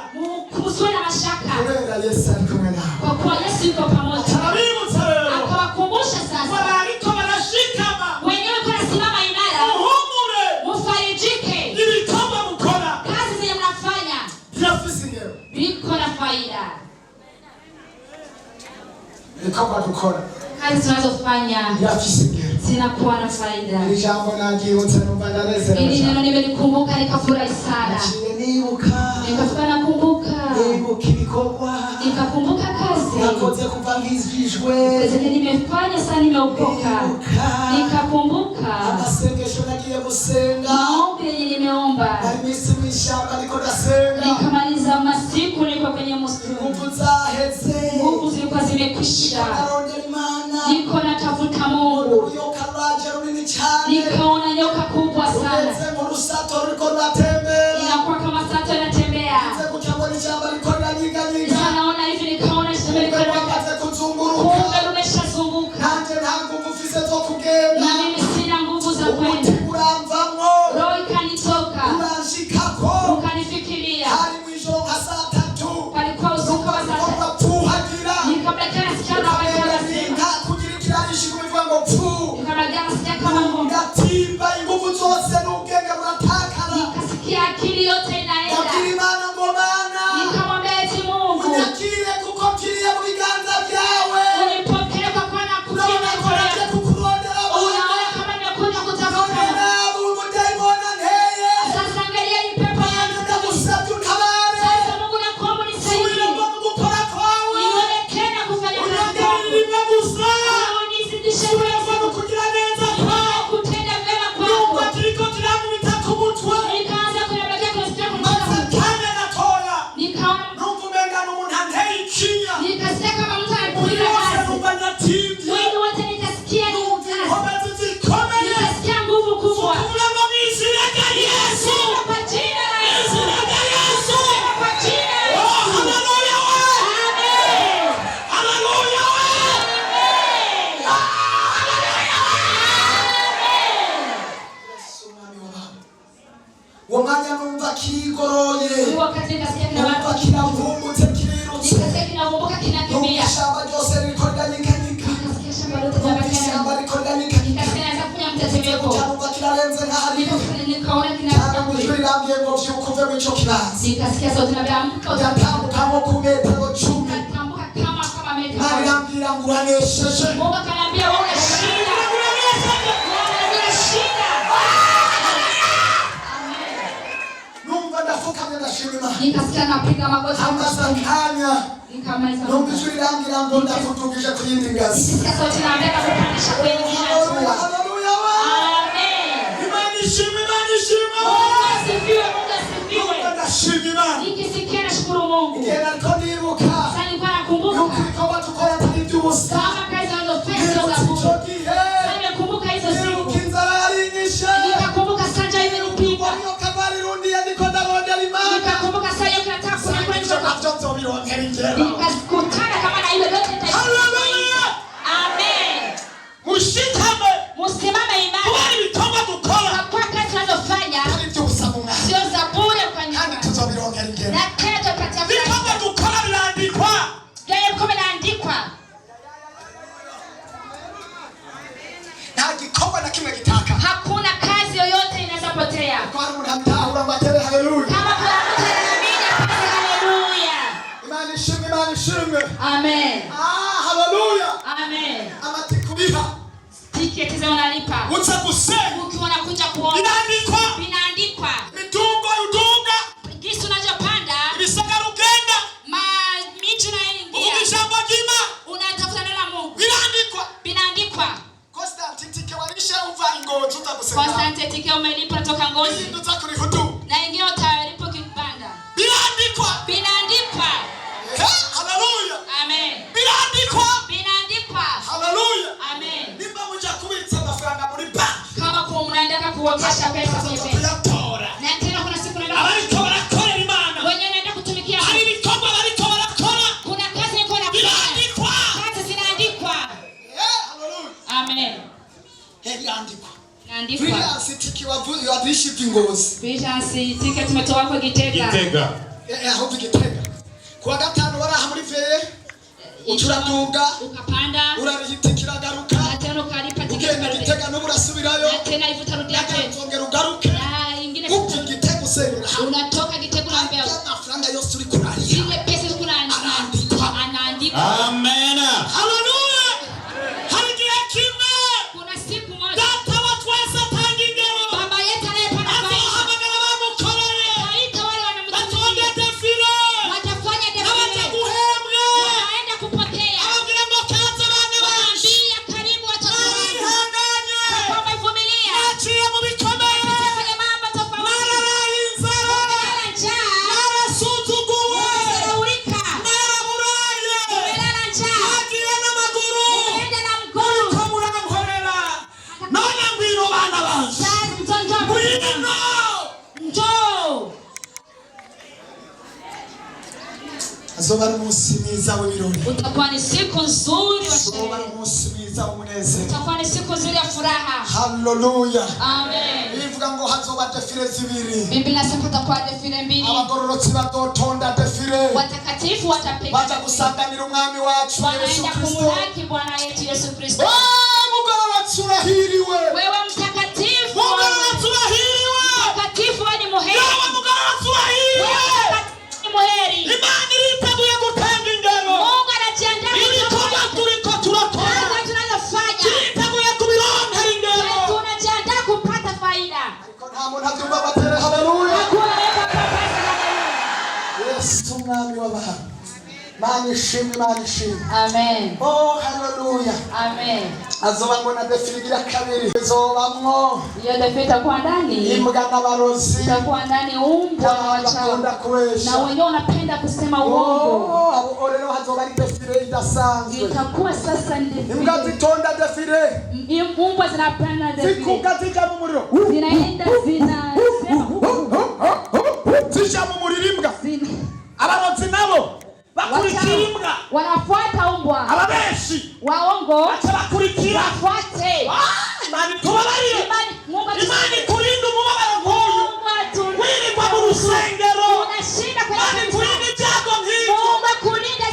S2: Musiwe na mashaka.
S1: Kubera Yesu ari kumwe nawe.
S2: Kwa kuwa Yesu yuko pamoja.
S1: Tarabibutsa rero.
S2: Akawakumbusha sasa.
S1: Barariko barashikama.
S2: Wenyewe kwa simama imara.
S1: Muhumure.
S2: Mufarijike.
S1: Ibikorwa mukora.
S2: Kazi zenye mnafanya.
S1: Birafise ingero.
S2: Biko na faida.
S1: Ibikorwa dukora.
S2: Kazi tunazofanya
S1: Birafise ingero.
S2: zinakuwa na faida.
S1: Iri jambo naryibutse numva ndanezerewe
S2: Ili neno
S1: cyane.
S2: nimelikumbuka nikafurahi sana.
S1: Naciye nibuka.
S2: Nikafika nakumbuka.
S1: Nibuka ibikorwa.
S2: Nikakumbuka kazi.
S1: Nakoze kuva ngizijwe.
S2: Zenye nimefanya sana nimeokoka. Nikakumbuka.
S1: Amasengesho nagiye gusenga.
S2: Maombi yenye nimeomba.
S1: Nari misi mw'ishamba niko ndasenga.
S2: Nikamaliza masiku niko kwenye msitu.
S1: Nguvu zaheze.
S2: Nguvu zilikuwa zimekwisha.
S1: Narondera Imana.
S2: Niko natafuta Mungu.
S1: Uruyoka rwaje runini cyane.
S2: Nikaona nyoka kubwa sana.
S1: Rugeze mu rusato ruriko ruratembera.
S2: Inakuwa kama sato inatembea.
S1: Nze kucyambona ishyamba riko riranyiganyika.
S2: Sasa naona hivi nikaona shamba liko
S1: Rwamaze kuzunguruka.
S2: kumbe lumeshazunguka.
S1: Nanje nta nguvu mfise zo kugenda.
S2: Na mimi sina nguvu za kwenda.
S1: Umutima uramvamwo.
S2: Roho ikanitoka.
S1: Uranshikako.
S2: Ukanifikiria.
S1: Hari mw'ijoro nka saa tatu.
S2: Palikuwa usiku wa saa tatu.
S1: Urapfuhagira.
S2: Nikabekea sikiano wakati wanasema.
S1: Nta kugira ikirarishi kubivuga ngo pfu.
S2: Nikabekea sikia kama Mungu.
S1: Ngatimba inguvu zose n'ubwenge buratakara.
S2: Nikasikia akili yote inaenda.
S1: Ndabwira Imana ngo Mana.
S2: Nikamwambia eti Mungu.
S1: Unyakire kuko mpfiriye mu biganza byawe.
S2: Unipokee kwa kuwa nakutia
S1: Urabona ko naje
S2: mikono.
S1: kukurondera
S2: Unaona
S1: Bwana.
S2: kama nimekuja kutafuta.
S1: None nawe uyu mudayimoni anteye.
S2: Sasa angalia hii pepo
S1: Mana
S2: yangu.
S1: ndagusabye untabare.
S2: Sasa Mungu nakuomba
S1: Subira
S2: unisaidie.
S1: mu gukora kwawe.
S2: Nielekee na kufanya kazi
S1: Unyongerere
S2: yangu.
S1: rimwe gusa.
S2: Unizidishe
S1: Subira
S2: uwezo.
S1: mu kugira neza kwawe.
S2: Kutenda vyema
S1: Numva
S2: kwako.
S1: kiriko kiramubita ku mutwe.
S2: Nikaanza kuyabakia kunisikia
S1: Maze
S2: kunisikia.
S1: kanya gatoya.
S2: Nikaona.
S1: Numva umenga n'umuntu anteye ikinya.
S2: Nikasikia kama mtu
S1: Muri
S2: anapuliza
S1: wose
S2: kazi.
S1: numva natimvye.
S2: Mwili wote nikasikia ni kazi.
S1: Inkomezi zikomeye.
S2: Nikasikia nguvu kubwa.
S1: Kuvuga ngo ni izina rya Yesu.
S2: Sema kwa jina la Yesu.
S1: Izina rya Yesu.
S2: Sema kwa jina la
S1: Oh,
S2: Yesu.
S1: haleluya we.
S2: Amen.
S1: Haleluya we. Yesu mwami w'abantu. Uwo mwanya numva kirigoroye.
S2: Wakati nikasikia
S1: Numva
S2: kama
S1: kiravumbutse kiriruka. nikasikia kinavumbika kinakimbia. Shamba Jose liko nyikanyika. Nikasikia shamba lote linabaki. Shamba liko nyikanyika. Nikasikia naanza kunya mtetemeko. Kitabu kinalenza ngahali. Nikaona kinaanza kushwila mjengo vyukuve mwicho kilazi. Nikasikia sauti inaambia utatambuka kama kumetero chumi. Utatambuka kama metero. Nani ambia nguaneshe. Mungu akaniambia wewe una shida. Una shida. Mungu anafuka mimi shida. Nikasikia napiga magoti. Amazanganya. Nikamaliza. Mungu shida yangu na ngonda kutungisha kuyindi ngazi. Nikasikia sauti inaambia kupandisha kwenye hatua. Haleluya. Amen. Imani shima. Nikisikia nashukuru Mungu. Sasa nilikuwa nakumbuka. Kama kazi alizofanya za Mungu. Sasa nimekumbuka hizo siku. Nikakumbuka sanja imenipigwa. Nikakumbuka sasa yote nataka kwenda. Nikakutana kama na ile yote. Haleluya. Amen. Musimame imani. Kwa kazi tunazofanya. Sio za bure kwa nyuma. Na kesho tutapatia. Vikoma dukora vinaandikwa. Yeye vikoma inaandikwa. Na kikoma na kime kitaka. Hakuna kazi yoyote inaweza potea. Kwa nini mnamtahura matere haleluya. Kama kuna mtu anaamini pasi haleluya. Imani shime. Amen. Haleluya. Amen. Ama tikubiha. Tiketi za unalipa. Utakuse. Ukiwa unakuja kuona. Inaandikwa. Mitungo udunga. Kristo unajopanda. Ibisaka rugenda. Miji unayoingia. Ukishamba jima. Unatafuta neno la Mungu. Binaandikwa. Constantine tike umelipa toka ngozi. Na ingine utalipa kibanda. Binaandikwa. Haleluya. Amen. Binaandikwa. Haleluya. Amen. Nimba muja kubitsa amafaranga muri bank. Kama kwa mnaenda kuwekesha pesa kwenye benki. Na tena kuna siku naenda. Abariko barakora Imana. Wenyewe naenda kutumikia. Hari bikomba bariko barakora. Kuna kazi iko na binaandikwa. Kazi zinaandikwa. Haleluya. Amen. Yaandikwa. Naandikwa. Freelance tikiwavu yadishi vingozi. Freelance ticket tumetoa kwa Gitega. Hapo Gitega. Kwa gatano wala hamuri veye. Uturaduga. Ukapanda. Urarihitikira garuka. Ateno kalipa ticket. Gitega no burasubirayo. Tena ivuta rudiate. Zongera ugaruke. Ingine Gitega usengera. Unatoka Gitega na mbele. Franga yose turi kurari. Zile pesa kuna anaandikwa. Amen. Haleluya. Haleluya kima. Kuna siku moja. Data watu wasa tangingero. Baba yetu anayepanda maisha. Ahamagara bamukorere. Haita wale wanamtumikia. Defile. Watafanya defile. Hawatakuhemwe. Wanaenda kupotea. Ababwira ngo kaza bana waambia karibu watoto. Ihanganye. Kwa kuvumilia. Achiye mu bikomeye. Kwenye mambo tofauti. Mara inzara. Mara njaa. Mara suzuguwe. Mara buraye. Mara njaa. Agiye na maguru. Muende na mguru. Komura mkorera. None ngwiro bana banje. Ngwino. Njoo. Azoba musimiza w'ibirori. Utakuwa ni siku nzuri wa sherehe. Azoba musimiza w'umunezero. Utakuwa ni siku nzuri ya furaha. Haleluya. Amen. Bivuga ngo hazoba defile zibiri. Biblia inasema kutakuwa defile mbili. Abagororotsi bazotonda defile. Watakatifu watapiga. Watakusanganira umwami wacu Yesu Kristo. Kumulaki Bwana yetu Yesu Kristo. Mugororotsi urahiriwe. Wewe mtakatifu. Mugororotsi urahiriwe. Mtakatifu ni muheri. Wewe mugororotsi urahiriwe. Ni muheri. Imani itabuye gutanga ingero. Mungu anajiandaa kutoka tuliko turakora. Sasa tunalofanya. Itabuye kubironka ingero. Tunajiandaa kupata faida. Nta muntu abyumva batere haleluya. Yesu mwami w'abantu. Mani shimwe. Amen. Oh haleluya. Amen. Azoba ngona defiligira kabiri. Azobamwo. Iyo defita kwa ndani. Imbwa n'abarozi. Kwa ndani umbwa na wachawi. Na wenyewe wanapenda kusema uongo. Abo leo hazoba ni defile idasanzwe. Itakuwa sasa ni defile. Imbwa zitonda defile. Umbwa zinapenda defile. Zikukatika mu muriro. Zinaenda zinasema. Zisha mu muriro imbwa. Abarozi nabo bakurikira wanafuata umbwa. Ababeshi waongo acha bakurikira wafuate. Imani tubabarire. Imani kulinda umubabaro nk'uyu. Wiri kwa mu rusengero. Unashinda kwa imani kulinda ibyago nk'ibyo. Mungu kulinda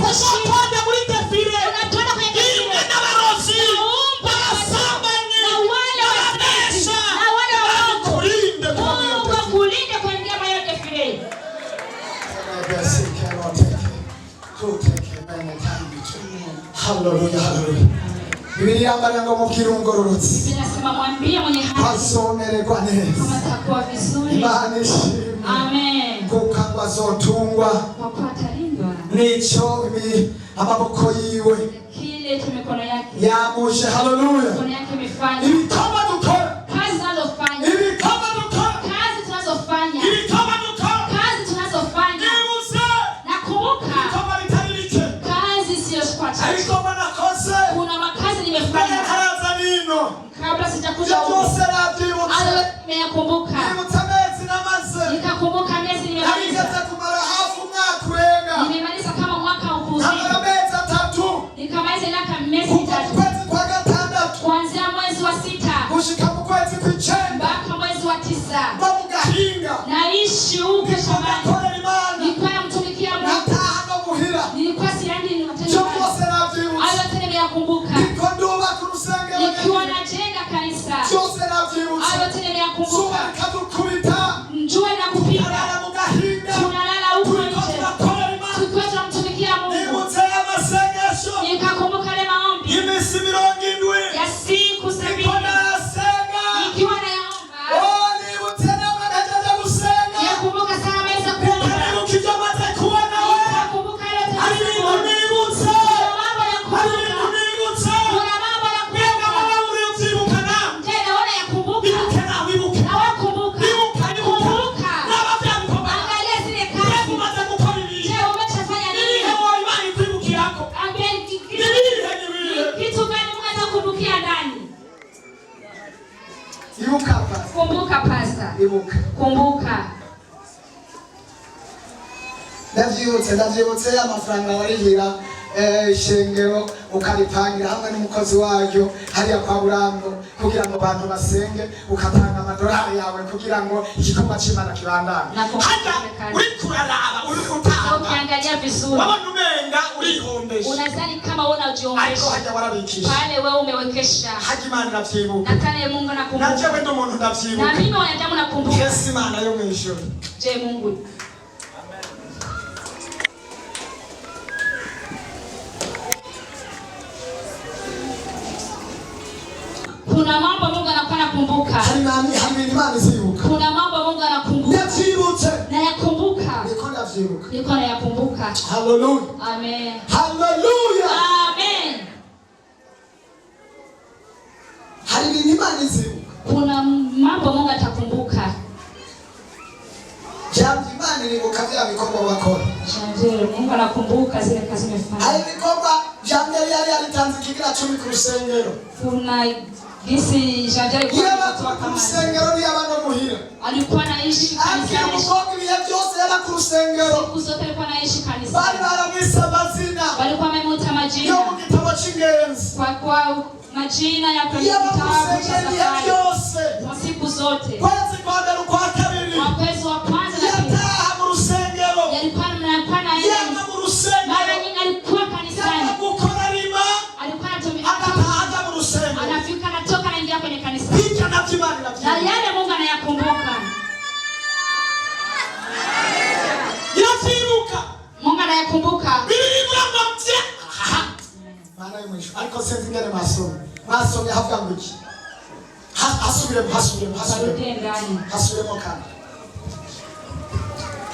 S2: Haleluya, haleluya. Biblia yambara ngo mubwire umugororotsi.
S1: Binasema mwambie mwenye haki.
S2: Azomererwa neza.
S1: Kama atakuwa vizuri.
S2: Imana ishimwe.
S1: Amen.
S2: Kuko azotungwa.
S1: Kwa kuwa atalindwa.
S2: Nico amaboko yiwe.
S1: Kile cha mikono yake.
S2: Yamuje, haleluya.
S1: Mikono yake imefanya.
S2: Ibi kama dukora.
S1: Kazi tunazofanya.
S2: Ibi kama dukora.
S1: Kazi tunazofanya.
S2: Ibi kama dukora.
S1: Kazi tunazofanya.
S2: Nibuze.
S1: Nakumbuka.
S2: Kama litalike.
S1: Kazi sio kwa chache.
S2: Ariko banakoze.
S1: Kuna makazi nimefanya.
S2: Haraza nino.
S1: Kabla sijakuja huko.
S2: Byose nabyibutse.
S1: Nimekumbuka.
S2: Nibutse amezi namaze.
S1: Nikakumbuka miezi nimemaliza.
S2: Nigeze kumara hafu umwaka urenga.
S1: Nimemaliza kama mwaka ukuzi.
S2: Namara amezi 3.
S1: Nikamaliza miaka miezi
S2: Kuva
S1: 3.
S2: mu kwezi kwa gatandatu.
S1: Kuanzia mwezi wa 6
S2: gushika mu kwezi kw'icenda.
S1: mpaka mwezi wa 9.
S2: Mba mu gahinga.
S1: Naishi huko shambani.
S2: Nakorera Imana.
S1: Nilikuwa namtumikia Mungu.
S2: Nataha no muhira.
S1: Nilikuwa siendi matendo.
S2: Byose nabyibutse.
S1: Hayo yote nimeyakumbuka.
S2: Niko ndubaka urusengero.
S1: Nikiwa najenga kanisa.
S2: Byose nabyibutse.
S1: Hayo yote nimeyakumbuka.
S2: Zuba rikadukubita.
S1: Njua inakupiga.
S2: Tunalala mu gahinga.
S1: Tunalala huko nje.
S2: Tunakorera Imana.
S1: Tukiwa tunamtumikia Mungu.
S2: Nibutse amasengesho.
S1: Nikakumbuka ile maombi.
S2: Imisi 70.
S1: Ya siku 70.
S2: Niko nasenga.
S1: Nikiwa naomba.
S2: Oh, nibutse n'amagajaja gusenga.
S1: Nikakumbuka sana meza kuomba.
S2: Nikakumbuka ibyo maze kubona we.
S1: Nikakumbuka ile
S2: Hari ibintu nibutse.
S1: mambo ya
S2: Hari
S1: kukumbuka.
S2: ibintu nibutse.
S1: Kuna mambo ya
S2: Mbega
S1: kukumbuka.
S2: wowe uri ubyibuka nawe.
S1: Je, naona ya kumbuka.
S2: Ibuke nawe, ibuke.
S1: Na wewe kumbuka.
S2: Ibuka, ibuka.
S1: Kumbuka.
S2: N'ababyabikorwa.
S1: Angalia zile
S2: Mbega
S1: kazi.
S2: umaze gukora ibintu.
S1: Je, umeshafanya nini?
S2: Ibihe wowe Imana ikwibukirako.
S1: Ambia
S2: Ibihe, ibihe.
S1: kitu gani Mungu atakumbukia ndani?
S2: Ibuka pasi.
S1: Kumbuka pastor.
S2: Ibuka.
S1: Kumbuka.
S2: Ndavyibutse amafaranga warihira ishengero ukaripangira hamwe n'umukozi waryo hariya kwa Burambo kugira ngo abantu basenge ukatanga amadolari yawe kugira ngo igikorwa c'Imana kibandane. Hata uri kuraraba uri kutanga.
S1: Ukiangalia vizuri.
S2: Wabona umenga urihombesha.
S1: Unadhani kama wewe
S2: Ariko
S1: unajiombesha.
S2: hajya warabikisha.
S1: Pale wewe umewekesha.
S2: Haji Imana ndavyibuka.
S1: Na kale Mungu anakumbuka.
S2: Naje wendo umuntu ndavyibuka.
S1: Na mimi wanadamu nakumbuka.
S2: Yesu Imana yo mw'ijuru.
S1: Je, Mungu. Kuna mambo Mungu anakuwa anakumbuka.
S2: Hari Imana izibuka.
S1: Kuna mambo Mungu anakumbuka.
S2: Ndavyibutse.
S1: Na yakumbuka.
S2: Niko ndavyibuka.
S1: Niko na yakumbuka.
S2: Hallelujah.
S1: Amen.
S2: Hallelujah.
S1: Amen.
S2: Hari Imana izibuka.
S1: Kuna mambo Mungu atakumbuka.
S2: Jambo Imana iribuka vya bikorwa bakora.
S1: Jambo Mungu anakumbuka zile kazi umefanya.
S2: Hari bikorwa jambo yari alitanze kigira 10 ku rusengero.
S1: Kuna gisi Jambo
S2: Yaba ku rusengero ni abana muhira.
S1: alikuwa anaishi kanisani.
S2: Akimukoga ibihe byose yaba ku rusengero.
S1: Siku zote alikuwa anaishi
S2: Bari
S1: kanisani.
S2: baramwisa amazina.
S1: Walikuwa wamemuita
S2: Yo
S1: majina.
S2: mu gitabo c'ingenzi.
S1: Kwa majina ya kwenye
S2: Yaba ku
S1: kitabu cha
S2: rusengero ibihe
S1: safari.
S2: byose.
S1: Kwa siku zote.
S2: Kwezi kwa mbere kwa kabiri.
S1: Kwa mwezi wa kwanza na pili.
S2: Yataha mu rusengero.
S1: Yalikuwa
S2: Yaba
S1: naenda.
S2: mu rusengero.
S1: Mara nyingi alikuwa kanisani.
S2: Yaba gukora rima.
S1: Alikuwa anatumia
S2: Akataha mu rusengero.
S1: anafika anatoka anaingia kwenye kanisa.
S2: Picha na Imana
S1: Na
S2: navyibuka.
S1: yale Mungu anayakumbuka.
S2: Yavyibuka.
S1: Mungu anayakumbuka.
S2: Biblia ngomvye. Mana y'umwisho. Ariko senzi ngene masomye havuga ngo iki? Hasubiremo.
S1: Arudie ndani.
S2: Hasubiremo kandi.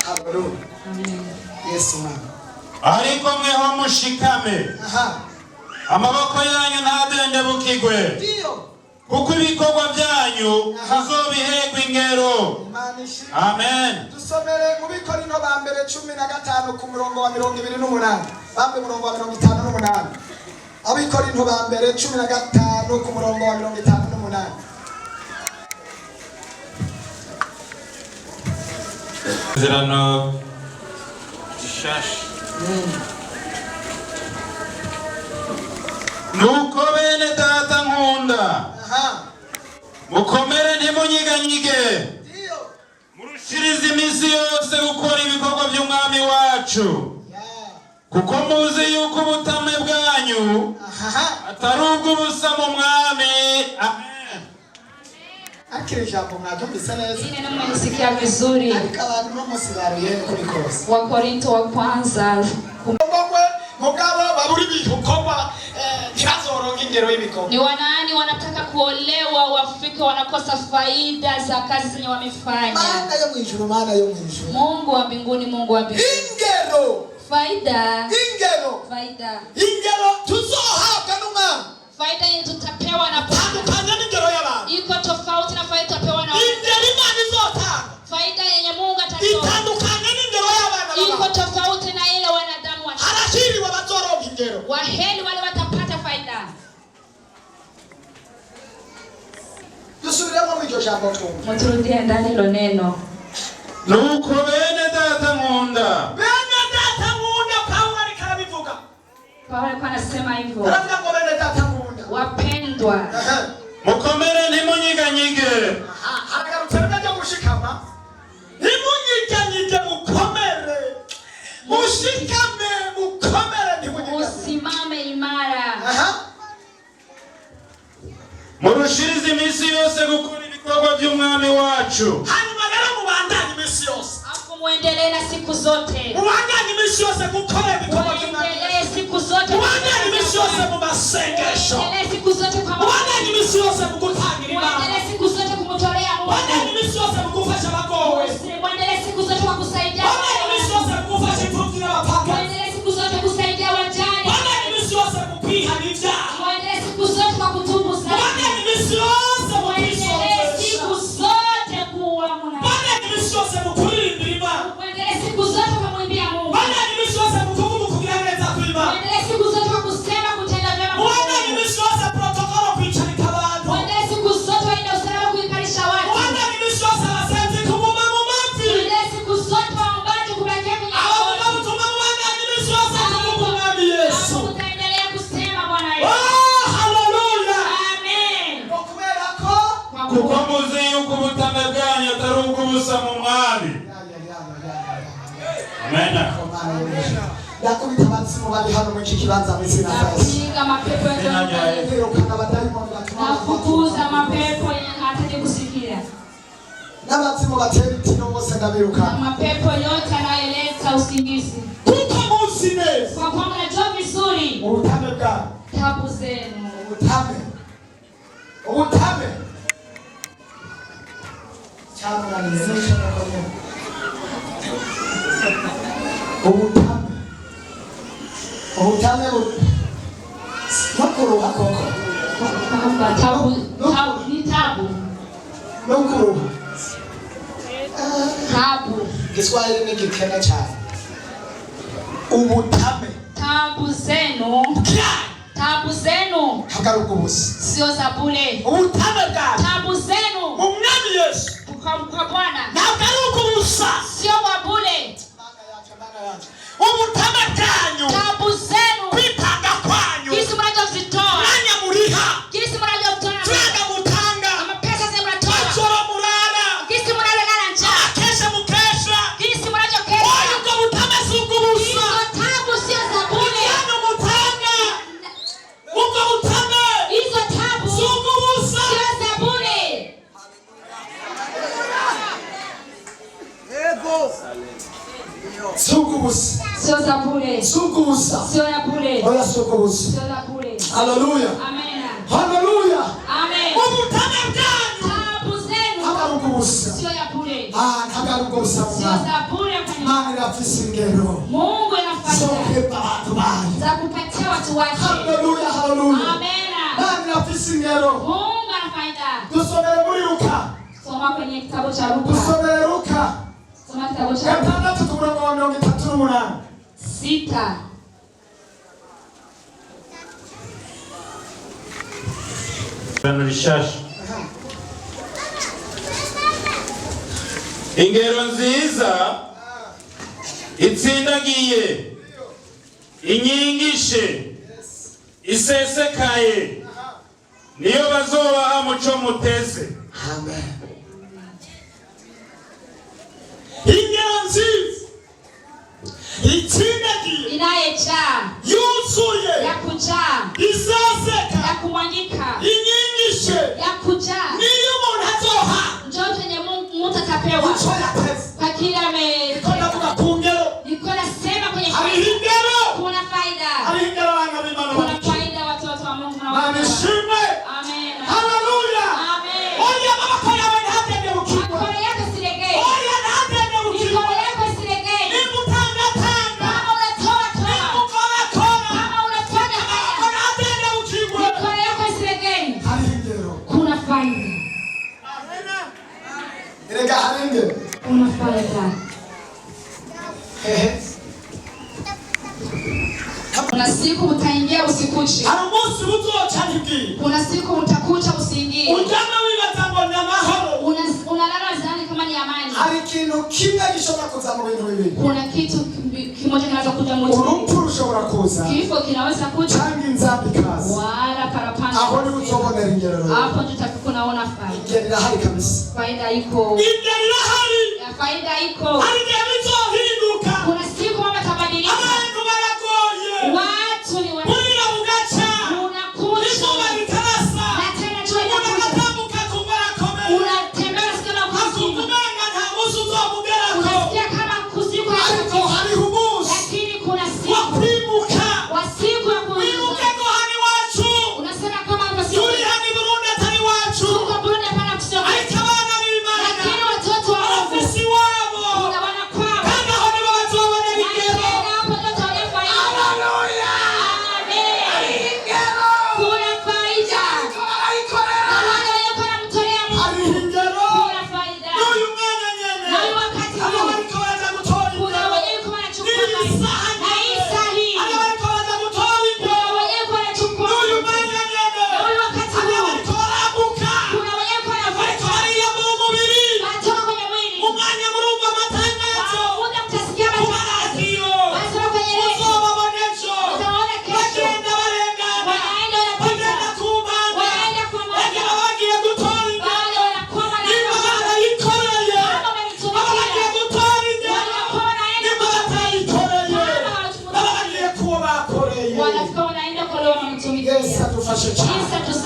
S2: Hallelujah.
S1: Amen.
S2: Yesu mwana.
S3: ariko mweho mushikame amaboko yanyu ntadende bukigwe
S2: Ndio.
S3: kuko ibikorwa byanyu muzobihegwa ingero. Amen.
S2: Dusomere mu Bikorinto ba mbere 15 ku murongo wa 28. Bambe murongo wa 58. Abikorinto ba mbere 15 ku murongo wa 58.
S3: Zerano nuko bene data nkunda mukomere ntimunyiganyige murushirize iminsi yose gukora ibikorwa by'umwami wacu kuko muzi yuko ubutame bwanyu atari ubw'ubusa mu mwami. Amen.
S2: Akiri jambo mwabyumvise neza.
S1: Hili neno mmenisikia vizuri.
S2: Ariko abantu no musibaruye kuri kose.
S1: Wakorinto wa kwanza.
S2: Ngongwe mugabo baburi bihukoma ntibazoronka ingero y'ibikoma.
S1: Ni wanani wanataka kuolewa wafike wanakosa faida za kazi zenye wamefanya.
S2: Mana yo mwijuru, mana yo mwijuru.
S1: Mungu wa mbinguni, Mungu wa mbinguni.
S2: Ingero.
S1: Faida.
S2: Ingero.
S1: Faida.
S2: Ingero tuzohabwa n'umwami.
S1: Faida yenye tutapewa na Bwana.
S2: Tandukanye n'ingero y'abantu.
S1: Iko tofauti na faida tutapewa na
S2: ingero Imana izotanga.
S1: Faida yenye Mungu atatoa.
S2: Itandukanye n'ingero y'abantu.
S1: Iko tofauti na ile wanadamu watatoa.
S2: Harashiriwe abazoronka ingero.
S1: Waheri wale watapata faida.
S2: Dusubiremo mw'iryo jambo twumva.
S1: Muturudie ndani hilo neno.
S3: Nuko bene data nkunda.
S2: Bene data nkunda, Paulo alikabivuga.
S1: Paulo alikuwa anasema hivyo.
S2: Aravuga ngo bene data nkunda.
S1: Wapendwa.
S3: Mukomere ntimunyiganyige.
S2: Haragarutse ryo gushikama. Ntimunyiganyige, mukomere. Mushikame, mukomere, ntimunyiganyige.
S1: Usimame imara.
S3: Murushirize iminsi yose gukora ibikorwa by'umwami wacu.
S2: Hanyuma rero mubandanye iminsi yose.
S1: Hapo muendelee na siku zote.
S2: Mubandanye iminsi yose gukora ibikorwa by'umwami.
S1: Muendelee siku zote.
S2: Mubandanye iminsi yose mu masengesho.
S1: Muendelee siku zote kwa Mungu.
S2: Mubandanye iminsi yose mu gutangira Imana.
S1: Muendelee siku zote kumtolea Mungu.
S2: Mubandanye iminsi yose mu gufasha abagowe.
S1: Muendelee siku zote kwa kusaidia.
S2: Mubandanye iminsi yose mu gufasha imfubyi n'abapfakazi.
S1: Muendelee siku zote kusaidia wajane.
S2: Mubandanye iminsi yose mu kwihana ibyaha.
S1: Muendelee siku zote kwa kutubu sana.
S2: Mubandanye iminsi yose mu
S1: Muendelee siku zote kuwa mwana.
S2: Mubandanye iminsi yose mu kuririmbira Imana.
S1: Muendelee siku zote kumwimbia Mungu.
S2: Mubandanye iminsi yose mu kuvuga kugira neza kw'Imana.
S1: Muendelee siku zote kwa kusema kutenda vyema.
S2: Mubandanye iminsi yose protokolo kwicarika abantu.
S1: Muendelee siku zote waenda usalama kuikarisha watu.
S2: Mubandanye iminsi yose abasenzi kumuma mu mavi.
S1: Muendelee siku zote waombaji kubakia kwenye
S2: Abavuga ubutumwa mubandanye iminsi yose kuvuga umwami Yesu.
S1: Tutaendelea kusema Bwana Yesu.
S2: Oh, haleluya.
S1: Amen.
S2: Kubera ko
S3: Kuko muzi yuko ubutame bwanyu atari ubw'ubusa mu mwami. Amen.
S2: yakubita abazimu bari hano mu iki kibanza mu izina rya Yesu.
S1: Napiga mapepo yote.
S2: Birukana abadayimoni batuma
S1: Nafukuza mapepo yenye hataki kusikia.
S2: n'abazimu batera itino bose
S1: Na
S2: ndabirukana.
S1: mapepo yote yanayoleta usingizi.
S2: Kuko muzi neza
S1: Kwa kuwa mnajua vizuri
S2: ubutame bwanyu.
S1: tabu zenu.
S2: Ubutame cyamunaniye n'ishaka ko ubutame no kuruha koko
S1: Ni tabu.
S2: no kuruha.
S1: Tabu.
S2: Kiswahili ni kikene cyane. Ubutame
S1: Tabu zenu. Tabu zenu
S2: hagaruka ubusa.
S1: sio za bure.
S2: Ubutame bwanyu
S1: Tabu zenu
S2: mu mwami Yesu
S1: kwa Bwana
S2: hagaruka ubusa.
S1: sio wa bure.
S2: Ubutame bwanyu
S1: Tabu zenu
S2: kwitanga kwanyu
S1: jinsi mnavyozitoa.
S2: mwanya muriha
S1: Jinsi mnavyotoa.
S2: twaga mutanga
S1: Kama pesa zenu mnatoa.
S2: basoro murara
S1: Jinsi mnavyolala njaa.
S2: kesha mukesha.
S1: Jinsi mnavyokesha.
S2: Oyo ubwo butame si ubw'ubusa.
S1: Hizo tabu sio za bure.
S2: Hano mutanga ubwo butame
S1: Hizo tabu
S2: si ubw'ubusa.
S1: sio za bure.
S2: Si ubw'ubusa.
S1: Sio za bure.
S2: Si ubw'ubusa.
S1: Sio ya bure.
S2: Oya si ubw'ubusa.
S1: Sio za bure.
S2: Haleluya.
S1: Amen.
S2: Haleluya.
S1: Amen.
S2: Ubutame bwanyu
S1: Tabu zenu
S2: hagaruka ubusa.
S1: sio ya bure.
S2: Hagaruka ubusa mu
S1: Sio
S2: mwami.
S1: za bure kwenye
S2: Imana irafise ingero
S1: Mungu
S2: zo
S1: anafanya
S2: guhemba abantu bayo.
S1: za kupatia watu wake.
S2: Haleluya, haleluya.
S1: Amen.
S2: Imana irafise ingero.
S1: Mungu anafanya.
S2: Dusomere muri Luka.
S1: Soma kwenye kitabu cha Luka.
S2: Dusomere Luka.
S1: Soma kitabu cha Luka
S2: 6 ku murongo wa 38.
S1: 6.
S3: Rishasha. Ingero nziza itsindagiye inyigishe isesekaye niyo bazobaha muco muteze.
S2: Amen. Ingero nziza itsindagiye
S1: Inayejaa
S2: yuzuye
S1: ya kujaa
S2: iseseka
S1: ya kumwangika
S2: inyigishe
S1: ya kujaa
S2: niyo umuntu azoha
S1: ndio chenye Mungu atapewa
S2: uco yateze.
S1: kwa kila
S2: Ko ndavuga ku ngero
S1: niko nasema kwenye
S2: hari
S1: faida.
S2: ingero
S1: Kuna faida faida. Kuna siku utaingia usikuche. Kuna siku utakucha usiingie. Unalala zani kama ni amani. Kuna kitu kimoja kinaweza kuja moto. Kifo kinaweza kuja. Wala parapanda. Hapo tutakunaona faida. Faida iko. Faida iko. Kuna siku mama tabadilika. Watu ni watu.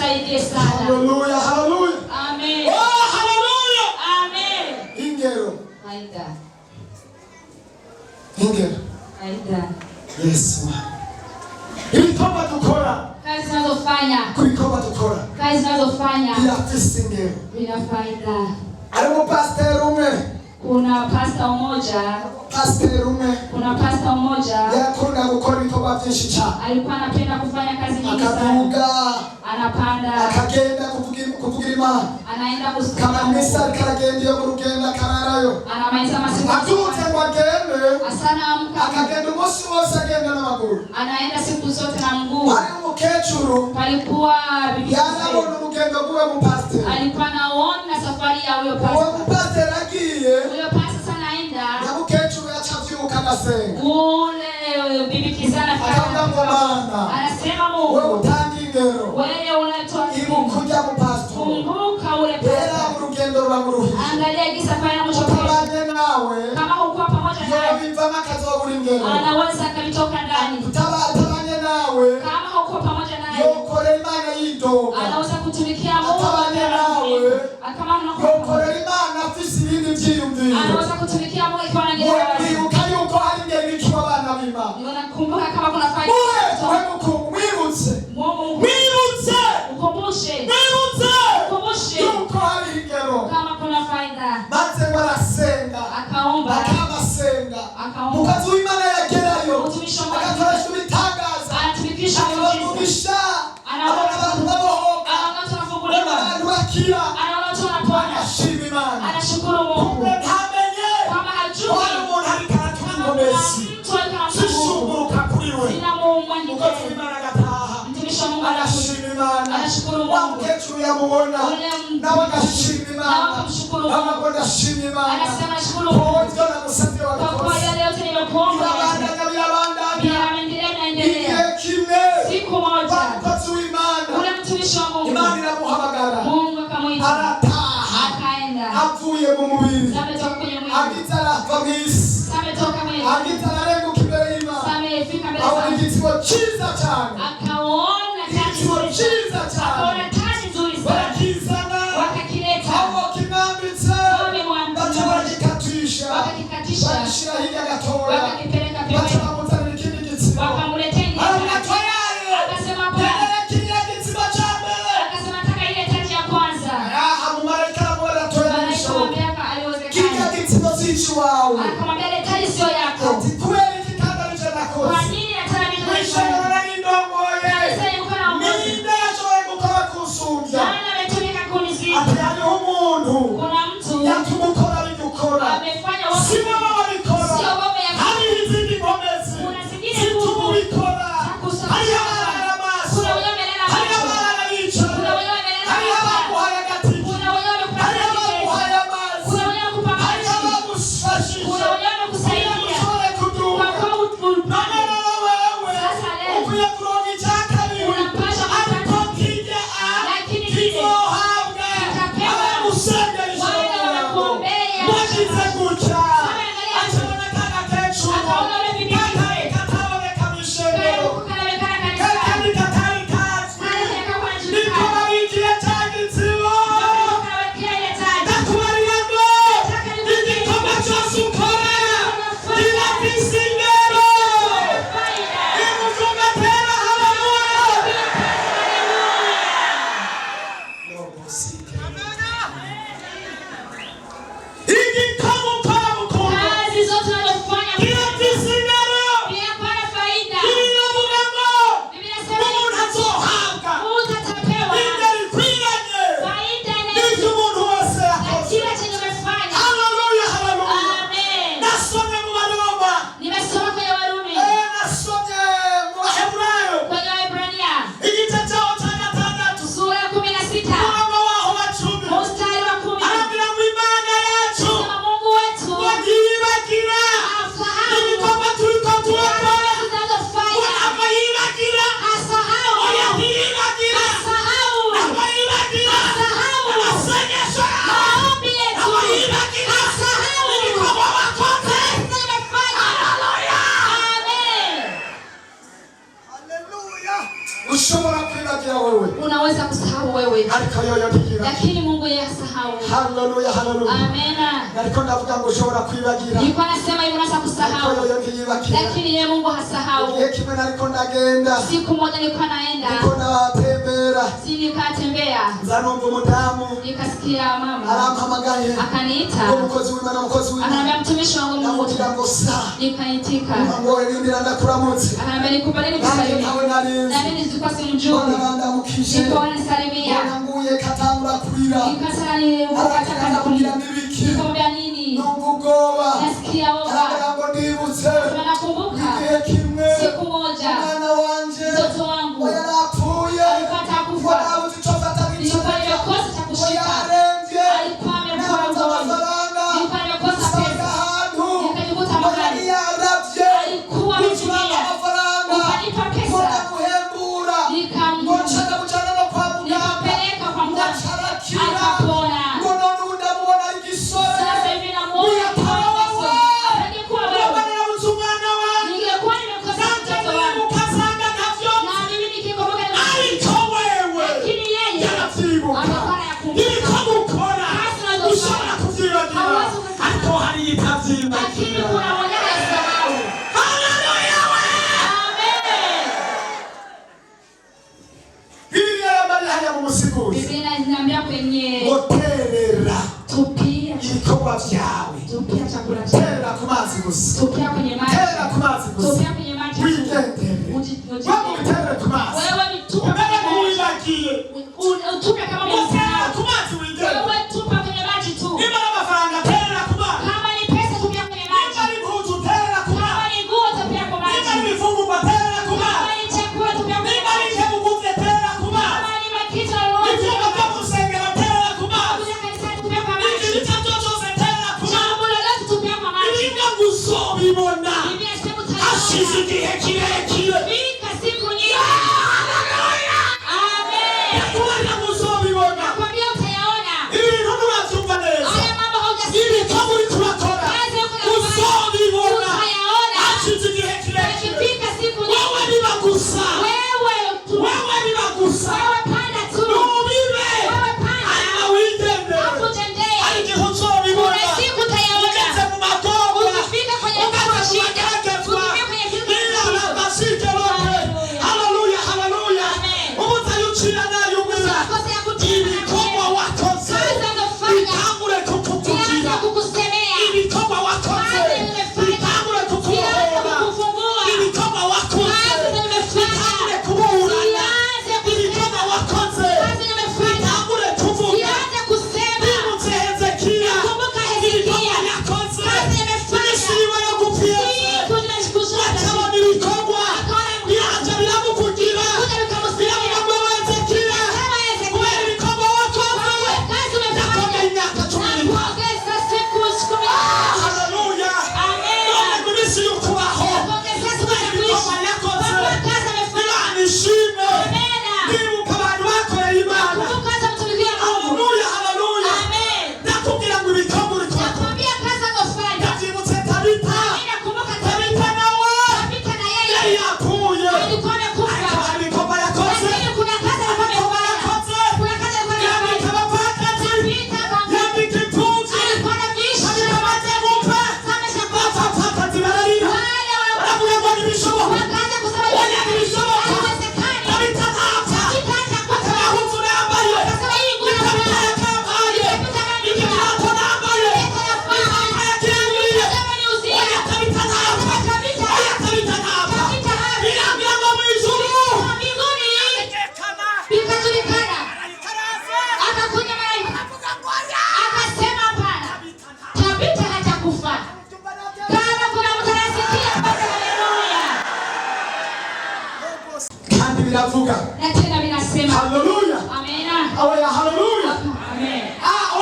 S2: Hallelujah, hallelujah.
S1: Amen.
S2: Oh, hallelujah.
S1: Amen.
S2: Ingero.
S1: Faida.
S2: Ingero.
S1: Faida.
S2: Yes, man. Ibikorwa dukora.
S1: Kazi zinazofanya.
S2: Kubikorwa dukora.
S1: Kazi zinazofanya.
S2: Birafise ingero.
S1: Bila faida.
S2: Arimo pastor umwe.
S1: Kuna pasta mmoja.
S2: Pastor umwe.
S1: Kuna pasta mmoja.
S2: Yakunda gukora ibikorwa byinshi cyane.
S1: Alikuwa anapenda kufanya kazi nyingi sana.
S2: Akavuga.
S1: Anapanda.
S2: Akagenda kuvugira Imana.
S1: Anaenda kusikia.
S2: Kama misa karagenda yo kurugenda kararayo.
S1: Anamaliza masiku.
S2: Atuje ngo agende.
S1: Asana amka.
S2: Akagenda umunsi wose agenda n'amaguru.
S1: Anaenda siku zote na mguu.
S2: Ari umukecuru.
S1: Palikuwa bibi.
S2: Yanabona urugendo rw'uwo mupasiteri.
S1: Alikuwa anaona safari ya huyo pastor.
S2: Uwo mupasiteri agiye.
S1: Huyo pastor sana aenda.
S2: Na mukecuru yacavyuka agasenga.
S1: Ule bibi kizana
S2: anasema Mungu wewe utanga ingero.
S1: Wewe unatoa
S2: ibu kuja mu pastor.
S1: Kumbuka ule pastor.
S2: Urugendo rwamuruhi.
S1: Angalia gisa fanya
S2: mchopabane nawe.
S1: Kama hukuwa pamoja naye.
S2: Yeye bivama kazi wa ingero.
S1: Anaweza kalitoka ndani.
S2: Tutabane nawe.
S1: Kama hukuwa pamoja naye.
S2: Yokore Imana yidoga.
S1: Anaweza kutumikia Mungu.
S2: Tutabane nawe.
S1: Kama unakuwa
S2: yokore Imana afisi ibindi vyiyumviro.
S1: Anaweza kutumikia Mungu ikiwa na ngero.
S2: Wibuka yuko hari ingero ikiwa abana b'Imana.
S1: Unakumbuka kama kuna faida.
S2: Wewe mwibutse. Mwibutse.
S1: Ukumbushe.
S2: Mwibutse.
S1: Ukumbushe.
S2: Yuko hari ingero.
S1: Kama kuna faida.
S2: Maze barasenga.
S1: Akaomba.
S2: Akabasenga.
S1: Akaomba.
S2: Mukazi w'Imana yagerayo.
S1: Utumisha Mungu.
S2: Akakoresha ibitangaza.
S1: Anatumikisha
S2: Mungu. Anaona abantu babohoka.
S1: Anaona watu wanafunguliwa.
S2: Abantu bakira.
S1: Anaona watu wanapona.
S2: Anashima Imana.
S1: Anashukuru Mungu.
S2: Ntamenye.
S1: Kama hajui.
S2: Wale umuntu ari karatungomesi. Sisumbuka kuri we.
S1: Sina Mungu mwani.
S2: Mukazi w'Imana agataha.
S1: Mtumisha Mungu
S2: anashima Imana.
S1: Anashukuru Mungu.
S2: Wa mukecuru yamubona. Nawe agashima Imana.
S1: Nakamshukuru
S2: Mungu.
S1: Mungu.
S2: Anashima Imana.
S1: Anasema shukuru Mungu.
S2: Ndio nakusafia
S1: Kwa kuwa
S2: watu.
S1: yale yote nimekuomba. Naendelea. Siku moja. Ule mtumishi wa Mungu. Mungu akamwita. Akaenda.
S2: Avuye mu mubiri.
S1: Ametoka kwenye mwili.
S2: Agitara famisi.
S1: Ametoka mwili.
S2: Agitara rengo kibere Imana.
S1: Amefika mbele
S2: Aho
S1: sana.
S2: igitibo ciza cyane.
S1: Akaona kazi nzuri. Akaona kazi nzuri sana.
S2: Barakizana.
S1: Wakakileta.
S2: Aho kinambitse. Bakikatisha.
S1: Wakakikatisha.
S2: Bakishira hirya gatora.
S1: Wakakipeleka pembeni.
S2: Bakamutana ikindi gitsibo.
S1: Wakamletea ingine. Akasema pana. Akasema taka ile taji ya kwanza. Akamwambia ile taji sio yako. Kwa nini nataka vitu hivi? Sasa yuko na Mungu. Nani ametumika kunizidi? Kuna mtu amefanya wote Unaweza kusahau wewe.
S2: Ariko yoyo ntiyibagira.
S1: Lakini Mungu yeye hasahau.
S2: Haleluya, haleluya.
S1: Amena.
S2: Nariko ndavuga ngo ushobora kwibagira.
S1: Yuko anasema hivi unaweza kusahau.
S2: Ariko yoyo ntiyibagira.
S1: Lakini yeye Mungu hasahau.
S2: Igihe kimwe nariko ndagenda.
S1: Siku moja nilikuwa naenda.
S2: Niko natembera.
S1: Nikatembea.
S2: Nzanumva umudamu.
S1: Nikasikia mama.
S2: Arampamagaye.
S1: Akaniita.
S2: Umukozi w'Imana, umukozi w'Imana.
S1: Ananiambia mtumishi wangu Mungu.
S2: Namugira ngo sa.
S1: Nikaitika.
S2: Ngo elindira ndakuramutse.
S1: Ananiambia nikubaleni kusalimia. Na mimi nilikuwa simjui.
S2: Ndamukije.
S1: Niko nisalimia.
S2: Nguye katangura kurira.
S1: Nikasala ni ukataka kulia. Nikamwambia nini?
S2: Nungugoba.
S1: Nasikia oga.
S2: Ngo ndibutse.
S1: Nakumbuka. Siku moja.
S2: Mwana wanje.
S1: Mtoto wangu.
S2: Yarapfuye.
S1: Alipata kufa. Nilikuwa nimekosa cha kushika. Alikuwa amekuwa mgonjwa. Nilikuwa nimekosa pesa. Nikajikuta mahali. Alikuwa ametumia. Ukanipa pesa. Nikampeleka kwa mganga. Akapona. Sasa hivi namuona kwa angekuwa wewe. Ningekuwa nimekosa mtoto wangu. Na mimi nikikumbuka lakini yeye amekuwa ya kumbuka. Lakini kuna moja anasahau. Biblia inaniambia kwenye
S2: Goterera
S1: tupia
S2: ibikorwa vyawe.
S1: Tupia chakula chako.
S2: Tera ku mazi gusa.
S1: Tupia kwenye maji.
S2: Tera ku mazi gusa.
S1: Tupia kwenye maji.
S2: Wigendere. Wewe utere ku mazi.
S1: Wewe mtupe kwenye maji. Utupe kama Mungu.
S2: Ku mazi wigendere.
S1: Wewe tupa kwenye maji tu.
S2: Niba n'amafaranga tera ku mazi.
S1: Kama ni pesa tupia kwenye maji.
S2: Niba ni nguo tera ku mazi.
S1: Kama ni nguo tupia kwa maji.
S2: Niba ni mifungo tera ku mazi.
S1: Kama ni chakula tupia kwenye
S2: Niba
S1: maji.
S2: ni chebuguze tera ku mazi.
S1: Kama ni makita yote.
S2: Niba ni kusengera tera ku mazi.
S1: Kuja kanisani tupia kwa maji.
S2: Niba ni cyose tera ku mazi.
S1: Jambo lolote tupia kwa maji.
S2: Niba gusubibona.
S1: Biblia inasema
S2: Ashize igihe kirekire.
S1: fika siku nyingi.
S2: Haleluya.
S1: Amen.
S2: Kubona gusubibona.
S1: Nakwambia utayaona.
S2: Ibintu nurabyumva neza.
S1: Haya mambo haujasikia.
S2: Ibintu uri kurakora.
S1: Kazi yako unafanya.
S2: Gusubibona.
S1: Utayaona.
S2: Ashize igihe kirekire.
S1: Ikifika siku
S2: Wewe
S1: nyingi.
S2: niba gusa.
S1: Wewe tu.
S2: Wewe niba gusa.
S1: Wewe panda tu.
S2: Nubibe.
S1: Wewe panda.
S2: Hanyuma wigende.
S1: Hapo tendee.
S2: Hari igihe uzobibona.
S1: Kuna siku utayaona.
S2: Ugeze mu magogo.
S1: Ukifika kwenye mambo ya shida. Ukifika kwenye kitu
S2: Haleluya, haleluya.
S1: Amen.
S2: Umutayucira nayo umwira.
S1: Makosa ya kutia.
S2: Ibikorwa wakoze.
S1: Kazi unafanya.
S2: Bitangure kukuvugira.
S1: Nianze kukusemea.
S2: Ibikorwa wakoze.
S1: Kazi nimefanya.
S2: Bitangure
S1: Nianze
S2: kukubohora.
S1: kukufungua.
S2: Ibikorwa wakoze.
S1: Kazi nimefanya.
S2: Bitangure kuburana.
S1: Nianze
S2: Ibikorwa
S1: kusema.
S2: wakoze.
S1: Kazi nimefanya.
S2: Bitangure kuvuga.
S1: Nianze kusema.
S2: Bibutse Hezekiya.
S1: Kumbuka Hezekiya.
S2: Ibikorwa yakoze.
S1: Kazi nimefanya.
S2: Isiwe yo gupfira.
S1: Siku nimeshukuru.
S2: Atabona ibikorwa. Biraje biramuvugira.
S1: Kuja nikamusemea.
S2: Biravuga ngo Hezekiya.
S1: Kama Hezekiya.
S2: Kubera ibikorwa wakoze.
S1: Kazi umefanya.
S2: Nakomeye imyaka 10.
S1: Nakuongeza siku 10.
S2: Haleluya.
S1: Amen.
S2: None mu minsi y'ukubaho.
S1: Nakuongeza siku za
S2: Ibikorwa
S1: kuishi.
S2: yakoze.
S1: Kwa kazi amefanya.
S2: Imana ishime.
S1: Amen.
S2: Ndibuka abantu bakoreye Imana.
S1: Nakumbuka hata mtumikia Mungu.
S2: Haleluya, haleluya.
S1: Amen.
S2: Ndakubwira ngo ibikorwa uri kurakora.
S1: Nakwambia kazi amefanya.
S2: Ndabyibutse Tabita.
S1: Mimi nakumbuka
S2: Tabita nawe.
S1: Tabita na
S2: Yari
S1: yeye.
S2: yapfuye.
S1: Alikuwa amekufa.
S2: Ariko hari ibikorwa yakoze.
S1: Lakini kuna kazi alikuwa
S2: Ibikorwa
S1: amefanya.
S2: yakoze.
S1: Kuna kazi alikuwa
S2: Yambika
S1: amefanya.
S2: abapfakazi.
S1: Tabita akamwambia.
S2: Yambika imfubyi.
S1: Alikuwa na vishi.
S2: Tabita amaze gupfa.
S1: Ameshakufa.
S2: Abapfakazi bararira.
S1: Wale wa-
S2: Baravuga ngo ntibishoboka.
S1: wakaanza kusema
S2: Oya, ntibishoboka.
S1: haiwezekani.
S2: Tabita ntapfa.
S1: Tabita atakufa.
S2: Abahutu nambaye.
S1: Akasema hii nguo
S2: Tabita
S1: nafaa.
S2: yakambaye.
S1: Tabita nafaa.
S2: Ikirato nambaye.
S1: Tabita nafaa.
S2: Tabita yakinguriye.
S1: Tabita ni uzima.
S2: Oya, Tabita ntapfa.
S1: Tabita.
S2: Oya, Tabita ntapfa.
S1: Tabita hafi.
S2: Birambwira ngo mu ijuru.
S1: Kwa mbinguni ikajulikana. Akakuja malaika. Akasema hapana. Tabita hatakufa. Kama kuna mtu anasikia basi haleluya.
S2: Kandi biravuga.
S1: Na tena vinasema
S2: Haleluya.
S1: amena.
S2: Oya, haleluya.
S1: Amen.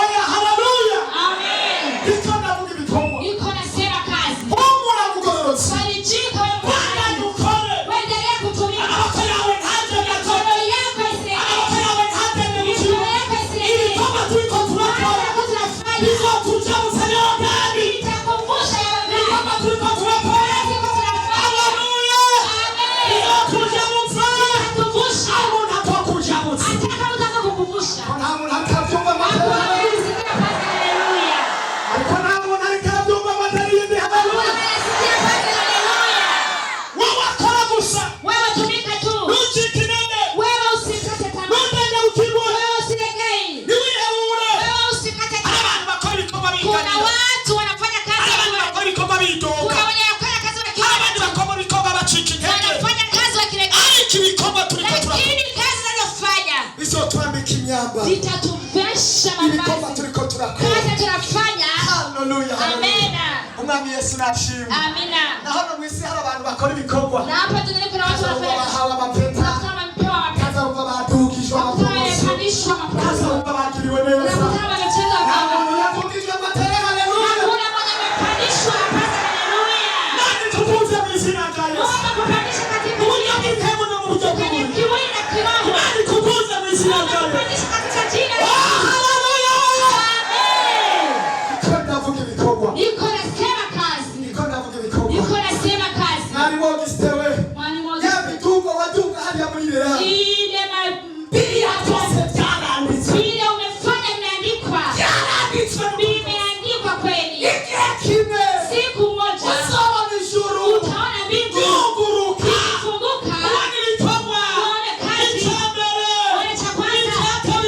S2: Oya, haleluya.
S1: Amen.
S2: Iko ndavuga ibikorwa.
S1: Yuko nasema kazi.
S2: Mungu anakugororotse.
S1: Farijika wewe
S2: Bwana
S1: Bwana.
S2: dukore.
S1: Waendelee kutumika.
S2: Amaboko yawe ntaje gato.
S1: Mikono yako isilegee.
S2: Amaboko yawe ntaje gato.
S1: Mikono yako isilegee.
S2: Ibikorwa turiko turakora.
S1: Haya tunafanya.
S2: Bizotuja mu Sayordani.
S1: Nitakumbusha yale
S2: Ibikorwa
S1: mambo.
S2: turiko turakora.
S1: Siku tunafanya.
S2: Haleluya.
S1: Amen.
S2: Bizotuja mu Sayordani.
S1: Nitakumbusha.
S2: Abo nako kuja mu Sayordani.
S1: Ataka
S2: Yesu nashimwe.
S1: Amina.
S2: Na hano mwisi hari abantu bakora ibikorwa.
S1: Na hapa duniani kuna watu wanafanya
S2: bahawe amapeta.
S1: kama mpewa mapeta.
S2: Kaza umva badukishwa amapromotion. Kaza umva bakiriwe neza.
S1: Unakutana wamecheza kama.
S2: Unakutishwa matele haleluya.
S1: Hakuna mwenye amepandishwa pesa haleluya.
S2: Nani tukuze mizina ya Yesu.
S1: Mungu akupandisha katika
S2: Mungu akitemu na Mungu
S1: kwenye kiwili na kiroho.
S2: Nani tukuze mizina ya Yesu.
S1: Akupandisha katika jina la
S2: haleluya.
S1: Amen.
S2: Kwenda vuki bikorwa.
S1: Niko nasema kazi.
S2: Kwenda vuki bikorwa.
S1: Niko nasema kazi.
S2: Nani wogi stewe.
S1: Mwani moja.
S2: Ya bituko waduka hadi ya mwilera.
S1: Ile
S2: Bili atose jana anditwa.
S1: Ile umefanya imeandikwa.
S2: Jana anditwa.
S1: Imeandikwa kweli.
S2: Kime.
S1: Siku moja.
S2: Wasawa nishuru.
S1: Utaona mbingu.
S2: Guguruka.
S1: Ikifunguka.
S2: Wanilitogwa.
S1: Uone kazi.
S2: Ichambere.
S1: Uone cha kwanza.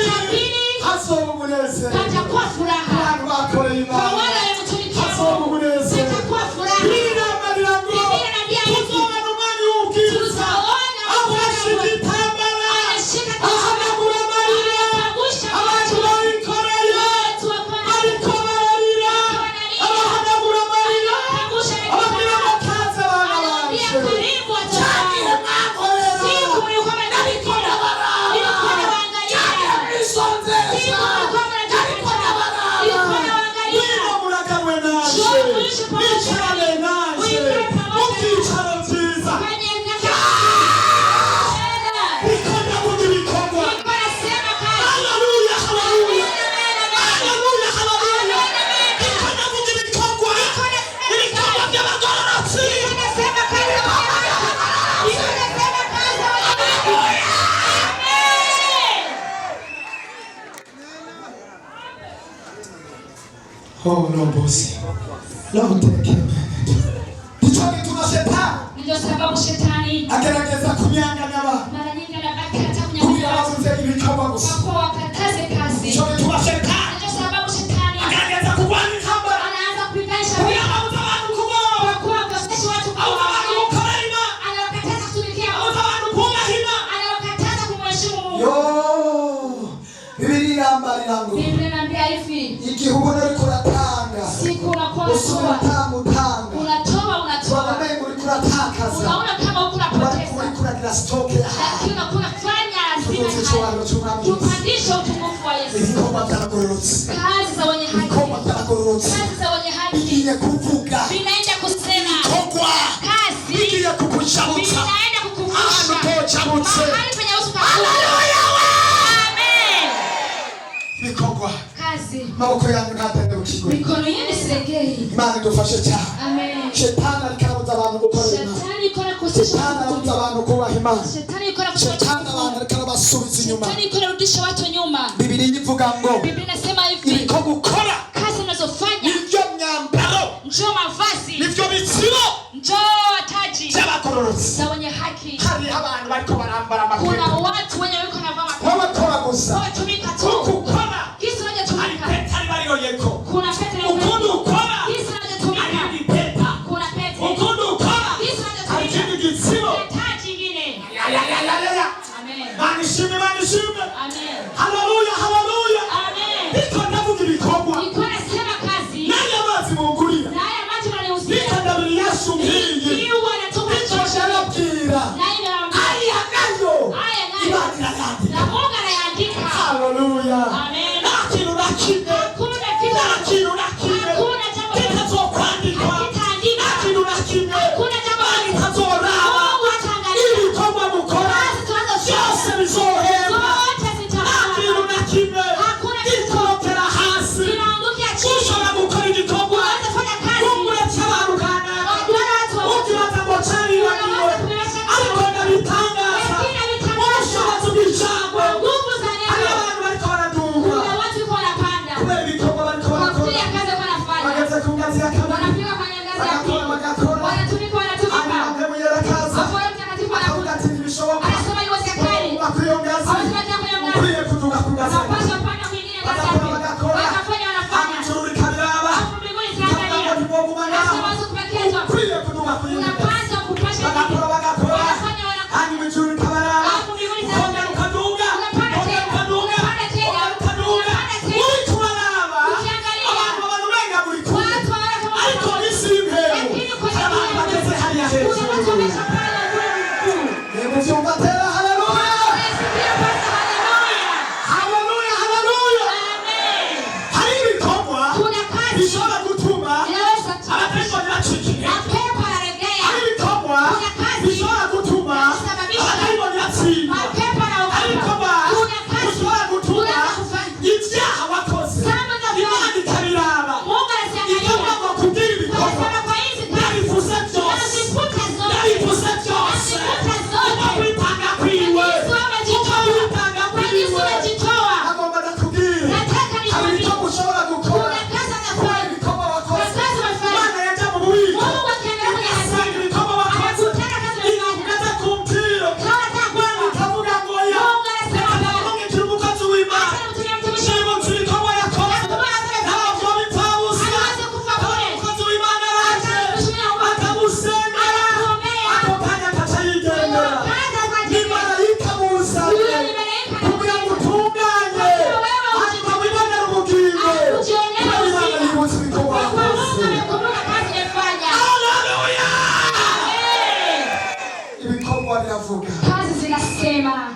S1: Cha pili.
S2: Haso muneze.
S1: Patakuwa furaha.
S2: Wanu wakore
S1: Kwa
S2: imani.
S1: wale wanaotumikia
S2: Haso
S1: Mungu.
S2: muneze.
S1: Patakuwa furaha.
S2: Bina madirango.
S1: Biblia inaniambia hivi.
S2: Tuzowa numani ukiza.
S1: Tutaona
S2: Awashikitambara.
S1: anashika
S2: Ahanagura marira.
S1: anapangusha
S2: Abantu
S1: watu.
S2: bayikoreye.
S1: Watu wako na
S2: Ariko bararira. Abahanagura marira.
S1: anapangusha
S2: Ababwira bakaza bana
S1: anaambia
S2: banje.
S1: karibu watoto
S2: Cyangire
S1: wangu.
S2: mwakorera.
S1: Siku mlikuwa mnanipikia. Nilikuwa nawaangalia.
S2: Mwisonzesha.
S1: Siku mlikuwa mnanipikia. Nilikuwa nawaangalia.
S2: Wino muraganwe naje. Icane naje. Mukicaro vyiza.
S1: Kwenye nyaka.
S2: Bikona kugira ibikorwa.
S1: Nilikuwa nasema kazi.
S2: Haleluya, haleluya. Haleluya, haleluya. Bikona kugira ibikorwa. Ibikorwa by'abagororotsi.
S1: Nasema kazi. Nasema kazi. Amen.
S2: Oh no bosi. Lord take him. Tuchoke tuna shetani.
S1: Ndio sababu shetani
S2: Agerageza kunyang'anya abantu.
S1: mara nyingi anakata
S2: Kugira
S1: kunyang'anya watu
S2: babuze ibikorwa gusa.
S1: kwa wakataze kazi.
S2: Tuchoke tuna shetani.
S1: Ndio sababu shetani
S2: Agerageza kurwanya intambara.
S1: anaanza kupiganisha
S2: Kugira
S1: vita
S2: babuze abantu kubaho.
S1: kwa kuwakosesha watu kwa
S2: Babuze abantu
S1: Mungu.
S2: gukorera Imana.
S1: Anawakataza kutumikia Mungu.
S2: Babuze abantu kubaha Imana.
S1: Anawakataza kumheshimu Mungu.
S2: Yo. Biblia irambarira ngo
S1: Biblia inaniambia hivi,
S2: igihe ubona uriko uratanga
S1: siku unakuwa
S2: usubira
S1: unatoa,
S2: utanga
S1: unatoa,
S2: wamenga uriko uratakaza
S1: unaona kama huko unapoteza,
S2: uriko uragira stoke
S1: lakini unakuwa unafanya
S2: tuvuze
S1: hazina
S2: icyubahiro
S1: hai.
S2: cy'umwami Yesu.
S1: Tupandishe utukufu wa Yesu.
S2: Ibikorwa byaragororotse.
S1: Kazi za wenye haki,
S2: Ibikorwa byaragororotse.
S1: kazi za wenye haki
S2: Bigiye kuvuga
S1: vinaenda kusema,
S2: ibikorwa
S1: kazi
S2: bigiye kukucabutsa
S1: vinaenda
S2: ahantu
S1: kukuvusha
S2: utocabutse.
S1: mahali penye uso pa
S2: Haleluya.
S1: Amen.
S2: Ibikorwa
S1: Kazi
S2: maboko yanyu ntatende gukigura.
S1: mikono yenu isilegei.
S2: Imana idufashe cyane.
S1: Amen.
S2: Shetani ariko arabuza abantu gukorera Imana.
S1: Shetani yuko anakosesha
S2: Shetani arabuza abantu kubaha Imana.
S1: Shetani yuko
S2: Shetani abantu
S1: anakosesha.
S2: ariko arabasubiza inyuma.
S1: Shetani yuko anarudisha watu nyuma.
S2: Biblia ivuga ngo
S1: Biblia inasema hivi,
S2: ibikorwa ukora
S1: kazi unazofanya
S2: nibyo myambaro
S1: njoo mavazi,
S2: nibyo bitsiro
S1: njoo taji
S2: by'abagororotsi.
S1: za wenye haki.
S2: Hariho abantu bariko barambara
S1: Kuna
S2: amapeta
S1: watu wenye wiko na vama
S2: w'abakora gusa
S1: watumika tu.
S2: uko ukora
S1: Kisi
S2: ari
S1: unajatumika.
S2: peta ribariyeko
S1: Kuna pete na
S2: ukundi ukora
S1: kisi
S2: ari
S1: unajatumika.
S2: ipeta
S1: Kuna pete.
S2: ukundi ukora
S1: Kisi
S2: ari ikindi
S1: unajatumika.
S2: gitsiro.
S1: Kuna taji ingine.
S2: Yayayayaya.
S1: Amen.
S2: Manishime manishime.
S1: Amen.
S2: Haleluya haleluya.
S1: Amen.
S2: Biko ndavuga ibikorwa
S1: Niko nasema kazi.
S2: n'aya mazi mungurira
S1: Na haya maji unaniuzia.
S2: biko ndabiri yashumbiriye
S1: Kiu anatoka
S2: biko
S1: chochote.
S2: sharabwira
S1: Na ile anamwambia.
S2: aya nayo
S1: Haya nayo.
S2: Imana irayandika.
S1: Na Mungu anayaandika.
S2: Haleluya.
S1: Amen.
S2: Nta kintu na kimwe
S1: Hakuna kitu.
S2: nta kintu na kimwe
S1: Hakuna jambo.
S2: kitazokwandikwa
S1: Hakitaandikwa.
S2: nta kintu na kimwe
S1: Hakuna jambo.
S2: kitazoraba
S1: Mungu ataangalia.
S2: ibikorwa mukora
S1: Kazi tunazofanya.
S2: byose bizohemba
S1: Zote
S2: nta
S1: zitakuwa.
S2: kintu na kimwe
S1: Hakuna kitu.
S2: gikorokera hasi
S1: Zinaangukia chini.
S2: ushobora gukora igikorwa
S1: Unaweza fanya kazi.
S2: umuretse abantu kanaka
S1: Wajua watu wa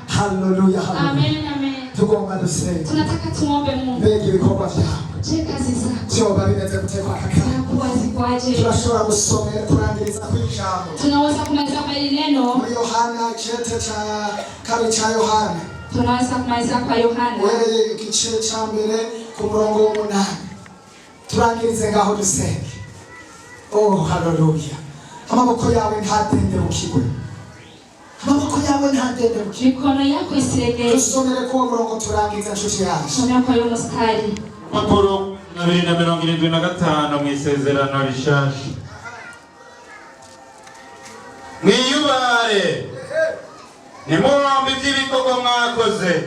S2: Hallelujah.
S1: Amen, amen.
S2: Tugomba dusenge.
S1: Tunataka tuombe Mungu.
S2: Mbega ibikorwa vyawe.
S1: Je, kazi zako.
S2: Cyoba bimeze gutekwa kakana.
S1: Zinakuwa zikwaje?
S2: Turashobora gusomera kurangiriza kw'ijambo.
S1: Tunaweza kumaliza kwa hili neno.
S2: Muri Yohana igice cha Yohana.
S1: Tunaweza kumaliza kwa Yohana.
S2: Wewe igice ca mbere ku murongo w'8. Turangirize ngaho dusenge. Oh, hallelujah. Amaboko yawe ntadenderukirwe. Amaboko yawe ntadenderukirwe.
S1: Mikono yako isilegee.
S2: Tusomere ku murongo turangiza nshuti yacu.
S1: Somea kwa hiyo mstari.
S3: Makuru 275 mu isezerano rishasha. Mwiyubare. Nimurambe iby'ibikorwa mwakoze.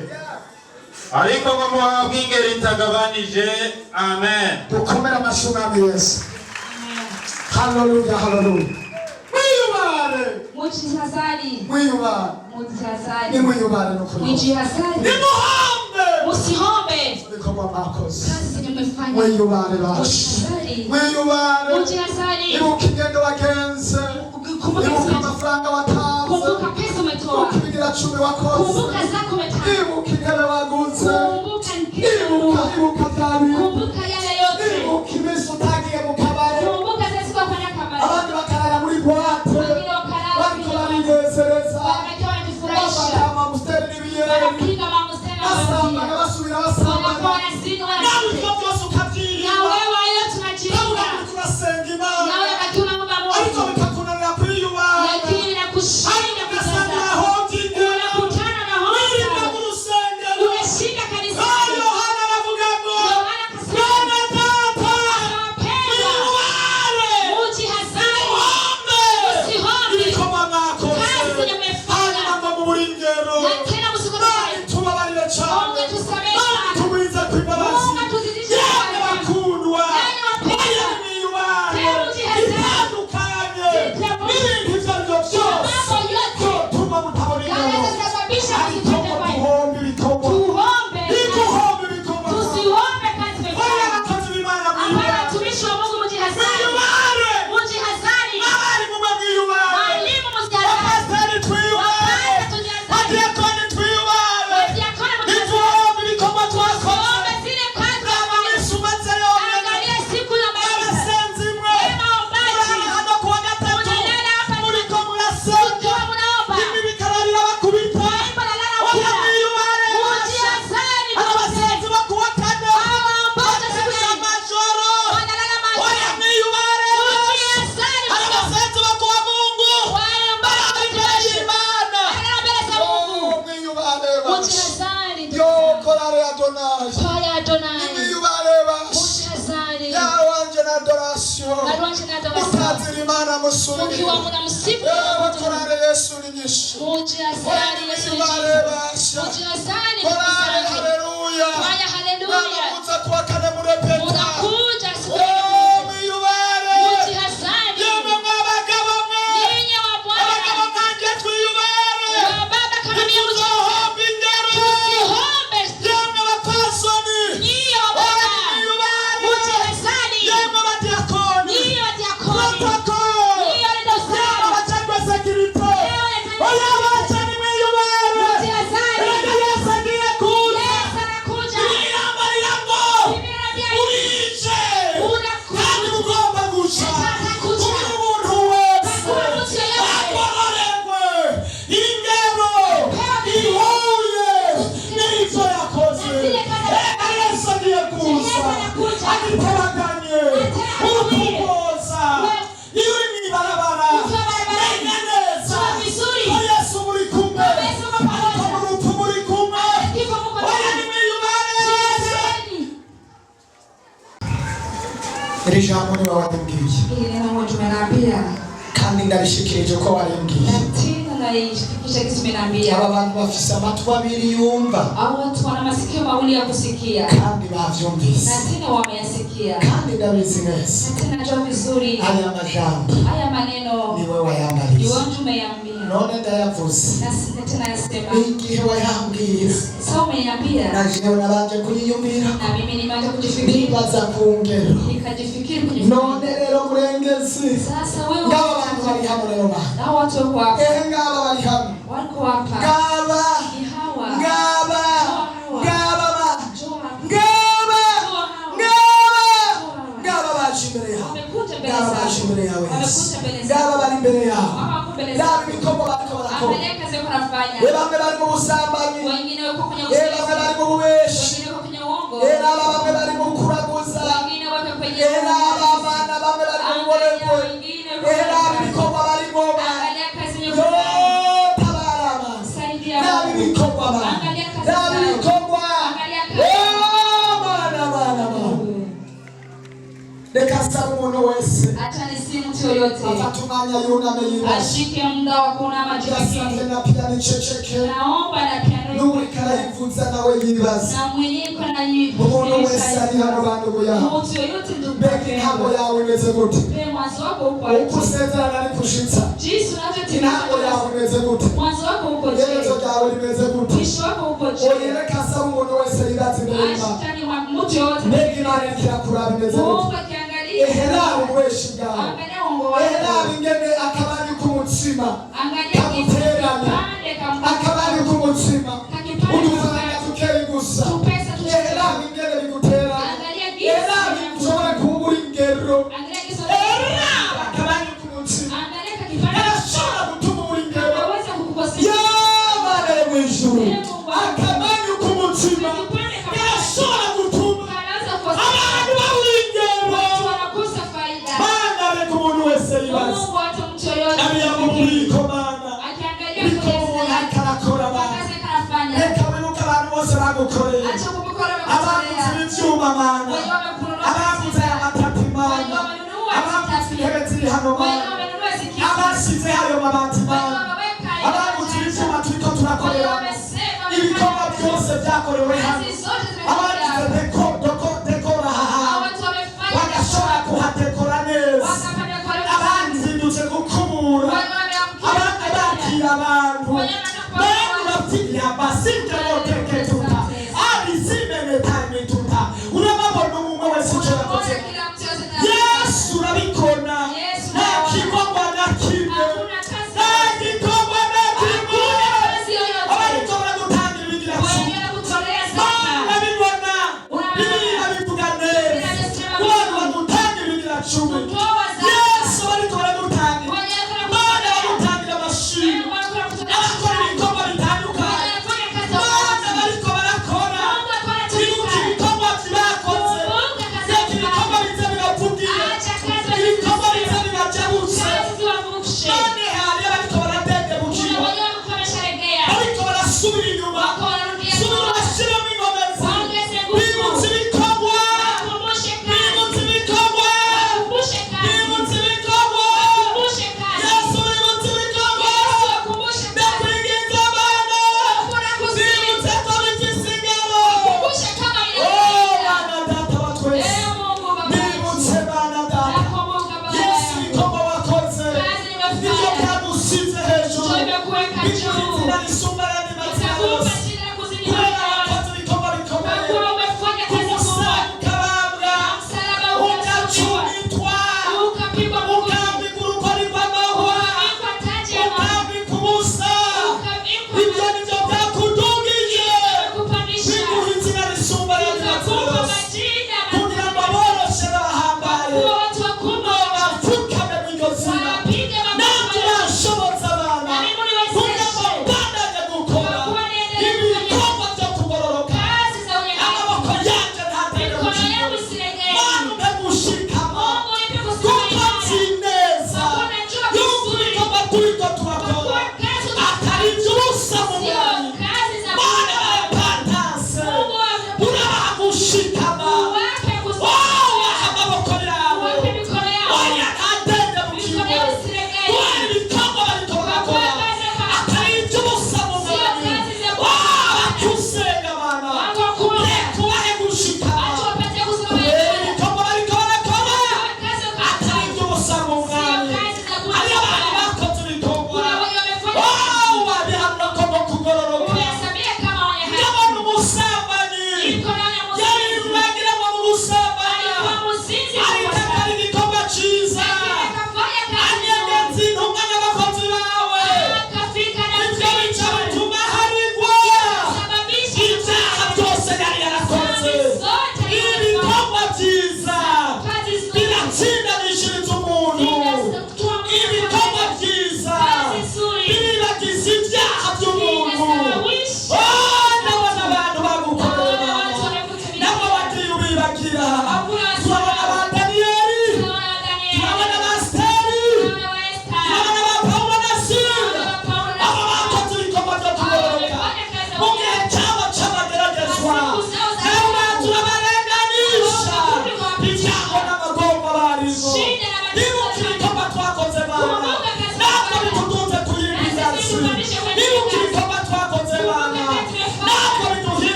S3: Ariko ngo muhabwe ingeri itagabanije. Amen.
S2: Dukomere amashyi Yesu. Hallelujah, hallelujah. Mwiyubare.
S1: Mujihazari.
S2: Mwiyubare.
S1: Mujihazari.
S2: Ni mwiyubare no kuri.
S1: Mujihazari.
S2: Ni muhambe.
S1: Musihombe.
S2: Bikorwa mwakoze.
S1: Kazi zenye mmefanya.
S2: Mwiyubare bashi.
S1: Mujihazari.
S2: Mwiyubare.
S1: Mujihazari.
S2: Ibuka ingendo wagenze. Ibuka amafaranga watanze.
S1: Kumbuka pesa umetoa.
S2: Ibuka ibigira 10 wakoze.
S1: Kumbuka zako umetanga.
S2: Ibuka intebe waguze.
S1: Kumbuka nk'ikintu.
S2: Ibuka tabi.
S1: Kumbuka yale yote.
S2: Ibuka iminsi utagiye mu kabare.
S1: Kumbuka zesi kwa kwenye kabari.
S2: Abandi bakarara muri boîte.
S1: Wengine wakalala
S2: Bariko
S1: kwenye
S2: barinezereza.
S1: Wanakiwa wanajifurahisha.
S2: Bakama musteri n'ibiyeri.
S1: Wanapiga mamusteri na
S2: Basamba
S1: wazia.
S2: basubira basamba.
S1: Wanakuwa wanazini
S2: Nawe
S1: wanazini.
S2: ibyo byose ukabyirinda.
S1: Na wewe hiyo tunajirinda.
S2: Turasenga Imana.
S1: Na wewe baki unaomba
S2: Ariko
S1: Mungu.
S2: bikakunanira kwiyubara.
S1: Lakini inakushinda
S2: Ugasanga
S1: kujaza.
S2: ahonginga.
S1: Unakutana na
S2: Wirinda
S1: hoja.
S2: mu rusengero.
S1: Unashinda kanisani.
S2: Yohana aravuga ngo
S1: Yohana akasema.
S2: Bwana data.
S1: Wapendwa.
S2: Mwiyubare.
S1: Mujihazari.
S2: Muhambe.
S1: Musihombe.
S2: Ibikorwa mwakoze.
S1: Kazi zenye mmefanya.
S2: Hanyuma ngo mu buringero.
S1: Na tena msikosaye.
S2: Tubabarire cyane.
S1: Mungu tusamehe sana.
S2: Tugwiza kw'imbabazi.
S1: Mungu tuzidishe
S2: Yemwe
S1: imbabazi.
S2: bakundwa.
S1: Nani wapendwa.
S2: Oya mwiyubare.
S1: Tena mujihazari.
S2: Itandukanye.
S1: Itandukanye.
S2: N'ibintu ibyo ari byo byose.
S1: Mambo yote.
S2: Tuma mutabona inyama.
S1: Yanayosababisha msipende
S2: Ibitomo
S1: kwa
S2: duhombe ibitomo.
S1: Tuhombe.
S2: Ntituhombe ibitomo.
S1: Tusiombe kazi
S2: Oya
S1: mmefanya.
S2: abakozi b'Imana
S1: Ambaye
S2: mwiyubare.
S1: watumishi wa Mungu mujihazari.
S2: Mwiyubare.
S1: Mujihazari.
S2: Abarimu mwiyubare.
S1: Walimu mujihazari.
S2: Abapasiteri twiyubare.
S1: Wapasta tujihazari.
S2: Abadiyakoni twiyubare.
S1: Wadiakoni mujihazari.
S2: Ntituhombe ibikorwa twakoze.
S1: Tuombe zile kazi za Mungu.
S2: Yesu maze yonyine.
S1: Angalia siku za maisha.
S2: Abasenzi mwe.
S1: Wema waombaji.
S2: Muri hano kuwa gatatu.
S1: Munalala hapa
S2: Muriko murasenga.
S1: Tukiwa munaomba.
S2: Ibi bikararira bakubita.
S1: Waimba na lala
S2: Oya
S1: kula.
S2: mwiyubare.
S1: Mujihazari.
S2: Abasenzi bo kuwa kane.
S1: Waombaji siku ya
S2: Amajoro.
S1: wanalala
S2: Oya
S1: macho.
S2: mwiyubare.
S1: Mujihazari.
S2: Abasenzi bo kuwa Mungu.
S1: Waombaji
S2: Imbere y'Imana.
S1: wanalala mbele za Mungu.
S2: Mwiyubare bashi.
S1: Mujihazari.
S2: Yo korale Adonai.
S1: Kwaya Adonai.
S2: Mwiyubare bashi.
S1: Mujihazari.
S2: Yawanje na adoration.
S1: Narwanje na Adonai.
S2: Utazira Imana musubiri.
S1: Mukiwa muna msifu.
S2: Yewe korale Yesu ni nyinshi.
S1: Mujihazari. Yesu ni
S2: Mwiyubare
S1: jibu.
S2: bashi.
S1: Mujihazari.
S2: Korale
S1: Mujihazari.
S2: haleluya.
S1: Kwaya haleluya.
S2: Namuza kuwa kane murepeta.
S1: Munakuja siku
S2: Oh,
S1: ya
S2: mwiyubare.
S1: Mujihazari.
S2: Yemwe mwabagabo mwe.
S1: Ninyi wa Bwana.
S2: Abagabo mwanje twiyubare.
S1: Wa baba kama mimi mujihazari.
S2: Ntituzohombe ingero.
S1: Tusihombe.
S2: Yemwe bapasoni.
S1: Ninyi wa Bwana.
S2: Mwiyubare.
S1: Mujihazari.
S2: Yemwe badiakoni.
S1: Ninyi wa diakoni.
S2: Protocol.
S1: Ninyi wa linda usalama.
S2: Abacangwa security. warimbwiye.
S1: Hili neno Mungu tumenaambia.
S2: Kandi ndabishikirije ko warimbwiye.
S1: Tena naishikisha kitu tumenaambia.
S2: Aba bantu bafise amatwi abiri yumva.
S1: Hao watu wana masikio mawili ya kusikia.
S2: Kandi bavyumvise.
S1: Na tena wameyasikia.
S2: Kandi ndabizi neza.
S1: Na tena najua vizuri.
S2: Haya majambo.
S1: Haya maneno.
S2: Ni wewe wayambariza.
S1: Ni wewe umeyaambia.
S2: None ndayavuze.
S1: Na tena yasema.
S2: Igihe wayambwira.
S1: Sasa umeniambia.
S2: Na jewe nabanje kuyiyumvira.
S1: Na mimi nimeanza kujifikiri.
S2: Nibaza kungero.
S1: Nikajifikiri kujifikiri.
S2: None rero murengezi.
S1: Sasa wewe
S2: ngaba bantu bari hano rero ma.
S1: Na watu wako hapa.
S2: Ngaba bari hano.
S1: Wako hapa.
S2: Ngaba.
S1: Ni hawa.
S2: Ngaba. Ngaba ba.
S1: Ngaba.
S2: Ngaba bachimbere yawe.
S1: Wamekuja mbele
S2: Ngaba
S1: zako.
S2: bachimbere yawe.
S1: Wamekuja mbele zako.
S2: Ngaba bari mbere yawe.
S1: Wako mbele
S2: Ngaba
S1: zako.
S2: bikomo bariko barakora.
S1: Angalia kazi yako unafanya.
S2: Bamwe bari mu busambanyi.
S1: Wengine wako kwenye
S2: Bamwe
S1: usingizi.
S2: bari mu bubeshi.
S1: Wengine wako kwenye uongo.
S2: Bamwe bari mu kuraguza.
S1: Wengine wako kwenye
S2: Abana bamwe bari mu borekwe. Bikomo bari mu
S1: angalia kazi yako.
S2: tabarama.
S1: Saidia.
S2: Nabi bikomo ba.
S1: Angalia kazi
S2: Nabi
S1: yako.
S2: bikomo.
S1: Angalia kazi.
S2: Bana. Reka saba umuntu wese.
S1: Acha nisi mtu yoyote.
S2: Atatumanya yuname yibaza.
S1: Ashike muda wa kuona
S2: Asante
S1: majibu.
S2: na pia nichecheke.
S1: Naomba na piano.
S2: Nuri karayivuza nawe yibaza.
S1: Na mwenyewe kuna nyibu.
S2: Umuntu wese ari hano bantu yawe.
S1: Mtu yoyote ndugu.
S2: Beki ntabwo yawe imeze gute.
S1: Mwanzo wako uko
S2: Uko usezerana ari kushitsa.
S1: jinsi unavyotimiza
S2: Ntabwo yawe imeze gute.
S1: mwanzo wako uko
S2: Yerezo ryawe rimeze gute.
S1: mwisho wako uko
S2: Oyereka saba umuntu wese yibaza imbere y'Imana.
S1: ashitani wa mtu yote
S2: Mbega Imana ikirakura bimeze gute.
S1: Mungu akiangalia
S2: Ehera ubweshi bwawe.
S1: angalia uongo wako
S2: Ehera ingene akabari k'umutsima.
S1: angalia
S2: Kamuteranya.
S1: kipande
S2: Akabari k'umutsima. Udufaranga tukeri gusa.
S1: tupesa
S2: Ehera ingene bigutera.
S1: angalia
S2: Ehera
S1: gisi
S2: ushobora kubura ingero.
S1: angalia gisi
S2: Ehera akabari k'umutsima.
S1: angalia kipande
S2: Arashobora gutuma ubura ingero.
S1: anaweza kukukosea
S2: Yamana yo mwijuru. Akabari k'umutsima. Arashobora gutuma
S1: anaweza kukosea
S2: abantu babura ingero.
S1: watu wanakosa faida
S2: Mana reka umuntu wese yibaza.
S1: Mungu hata mtu yoyote
S2: Abiyamuriko Mana.
S1: akiangalia
S2: Biko umuntu akarakora Mana.
S1: kazi kanafanya
S2: Reka wibuke abantu bose bagukoreye.
S1: acha kumukora
S2: Abaguze ibyuma Mana. Abaguze amatati Mana. Abaguze intebe ziri hano Mana. Abasize ayo mabati Mana. Abaguze ibyuma turiko turakorera. Ibikorwa byose byakorewe hano. Abagize dekora aha. Bagashobora kuhatekora neza. Abandi zindutse gukubura. Abandi bakira abantu. Bene bafitiye abasinja boteke tuta. Abizimene tani tuta. Urababona umwe wese icyo yakoze. Yesu urabikona. Nta kigomba na kimwe. Nta kigomba na kimwe. Abariko baragutangira ibigira cumi. Urabibona. Bibiliya bivuga neza. Abantu bagutangira ibigira cumi. Yesu bariko baragutangira. Mana bagutangira amashimwe. Abakora ibikorwa bitandukanye. Mana bariko barakora. Ibuka ibikorwa bakoze. Reka ibikorwa biza biravugira. Ibikorwa biza birajabutse. None hari abariko baradendebukira. Bariko barasubira inyuma. Subira bashiramo ingomezi. Bibutse ibikorwa. Bibutse ibikorwa. Bibutse ibikorwa. Yesu bibutse ibikorwa. Ndakwinginze Mana. Bibutse ko bifise ingero. Oh, Mana Data wa twese. Bibutse Mana Data. Yesu ibikorwa wakoze. Nivyo byagusize hejuru. Bibutse izina risumba ayandi mazina yose. Kubera wakoze ibikorwa bikomeye. Kumusa ukabambwa. Ugacumitwa. Ukambika urukori rw'amahwa. Ukambika ubusa. Ibyo nivyo byakudugije. Biguha izina risumba ayandi mazina yose. Kugira ngo aboroshe n'abahambaye. Bapfukame mw'iryo zina. Nanjye urashoboza abantu. Kugira ngo mbandanye gukora.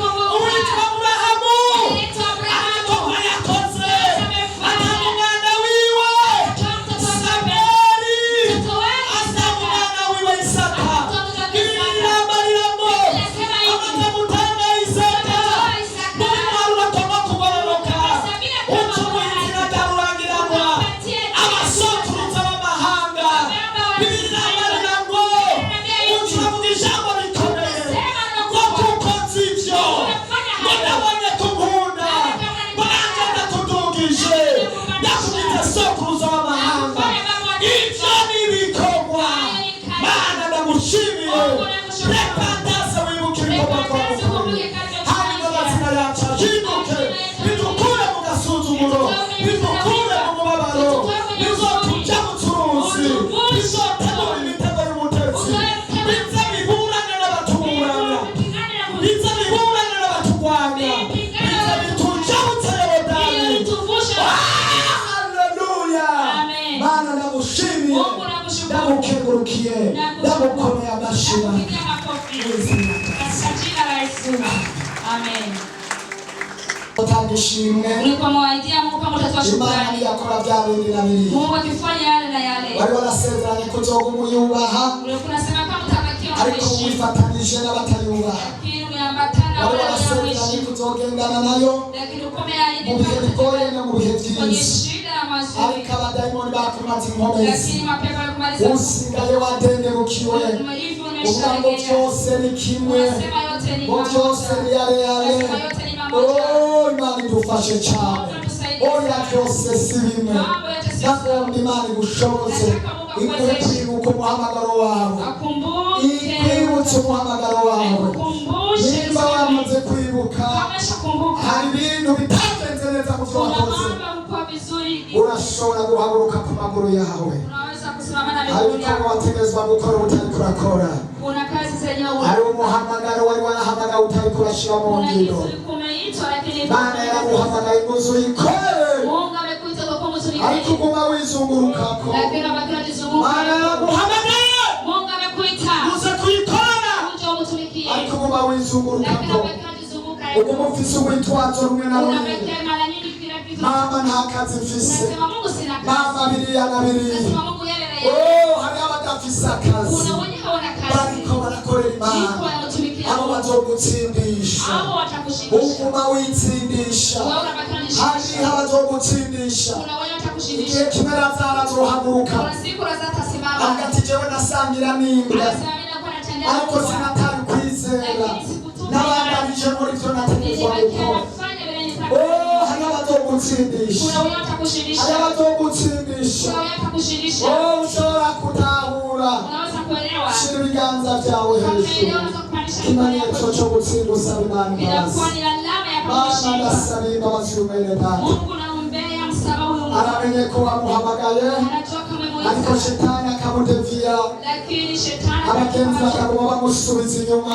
S2: uwitwa Aburahamu ariko yakoze atanga umwana wiwe Samweli atanga umwana wiwe Isaka ibirabariramo amaze gutanga Isaka n'umwana urakomo kugororoka ucumuye inzira atarurangiranwa abasokuruza b'amahanga ibirabariramo ucuravuga ijambo rikomeye ngo kuko nzi ibyo ndabonye kunkunda nanjye ndakudugije ndakugize sokuruza w'amahanga ibyo ni ibikorwa Mana ndagushimiye reka ndaze wibuke ibikorwa twagukoreye hanyuma amazina yacu ahinduke bidukure mu gasuzuguro bidukure mu mubabaro bizotujya mu turuzi bizotegura imitego y'umutetsi bize biburane n'abatuburanya bize biburane n'abaturwanya bize bitujabutse Yorodani. Haleluya.
S1: Amen.
S2: Mana ndagushimiye
S1: Mungu nakushukuru.
S2: ndagukengurukiye ndagukomeye amashira
S1: Piga makofi. Katika jina la Yesu. Amen.
S2: utanga ishimwe
S1: Ulipomwaidia Mungu kama utatoa
S2: Imana
S1: shukrani.
S2: ntiyakora bya bindi na biri
S1: Mungu akifanya yale na yale.
S2: wari warasezeranye kuzoguma uyubaha
S1: Ulikuwa unasema kama utabakiwa
S2: ariko
S1: umeishi.
S2: wifatanije n'abatayubaha
S1: Lakini umeambatana
S2: wari
S1: wale
S2: warasezeranye
S1: wanaoishi.
S2: kuzogendana nayo
S1: Lakini umeahidi
S2: mu bihe bigoye no mu bihe
S1: kwenye
S2: byiza
S1: shida na mazuri.
S2: ariko abadayimoni bakumaze inkomezi
S1: Lakini mapepo yakumaliza.
S2: usigaye wadendebukiwe
S1: Hivyo
S2: uvuga ngo
S1: umeshalegea.
S2: byose ni kimwe
S1: Unasema yote ni
S2: ngo byose ni yale yale
S1: Unasema yote ni mamoja.
S2: oh Imana idufashe cyane oya byose si bimwe ndagomba Imana igushoboze ikwiye kwibuka umuhamagaro wawe
S1: Akumbuke.
S2: ikwibutse umuhamagaro wawe
S1: Akumbushe.
S2: nimba wamaze kwibuka
S1: Ameshakumbuka.
S2: hari ibintu bitagenze neza mu byo
S1: Kuna
S2: wakoze
S1: mambo mko vizuri.
S2: urashobora guhaguruka ku maguru yawe
S1: Unaweza kusimama na
S2: hari
S1: miguu
S2: ibikorwa
S1: yako.
S2: wategezwa gukora utari kurakora
S1: Kuna kazi zenye
S2: hari umuhamagaro wari warahamagawe utari kurashyira mu
S1: kuna
S2: ngiro
S1: kitu kumeitwa lakini
S2: Imana yaraguhamagaye ngo uzuyikore
S1: Mungu amekuita kwa kuwa
S2: ariko
S1: mtumikie.
S2: uguma wizungurukako
S1: Lakini unabaki unajizunguka.
S2: Imana yaraguhamagaye
S1: Mungu amekuita.
S2: uze kuyikora
S1: Uje umtumikie.
S2: ariko uguma
S1: Lakini
S2: wizungurukako
S1: unabaki unajizunguka.
S2: uguma ufise urwitwazo rumwe na rumwe
S1: Unabakia mara nyingi kila kitu.
S2: mama nta kazi mfise
S1: Unasema Mungu sina kazi.
S2: mama biriya na biriya
S1: Unasema Mungu yale na yale.
S2: oh hari abadafise akazi
S1: Kuna wenye hawana
S2: bariko
S1: kazi.
S2: barakorera
S1: Jiko
S2: Imana
S1: anatumikia.
S2: abo bazogutsindisha
S1: Hao watakushindisha.
S2: uguma witsindisha
S1: Wewe unabaki unajishindisha.
S2: hariho abazogutsindisha
S1: Kuna wenye watakushindisha.
S2: igihe kimwe razara azohaguruka
S1: Kuna siku lazima atasimama.
S2: agati jewe nasangira n'imbwa
S1: Anasema mimi nakuwa natendea
S2: ariko
S1: Mungu.
S2: sinatari kwizera
S1: Lakini sikutuma
S2: n'abandanije muri byo nategezwa
S1: Nilibakia
S2: gukora
S1: nafanya vile
S2: oh
S1: nitaka.
S2: hari abazogutsindisha
S1: Kuna wenye watakushindisha.
S2: hari abazogutsindisha
S1: Kuna wenye watakushindisha.
S2: oh ushobora kutahura
S1: Unaweza kuelewa.
S2: shira ibiganza byawe
S1: Kama
S2: hejuru
S1: unaweza kupandisha mikono
S2: ikimenyetso
S1: yako.
S2: cyo gutsinda usaba Imana imbabazi
S1: Inakuwa ni alama ya
S2: Mana
S1: kumshinda.
S2: ndasaba imbabazi y'umwene data
S1: Mungu naombea msamaha huyu Mungu.
S2: aramenye ko wamuhamagaye
S1: Anajua kama
S2: ariko
S1: mwita.
S2: shetani akamudeviya
S1: Lakini shetani
S2: abagenzi bakaguma bamusubiza inyuma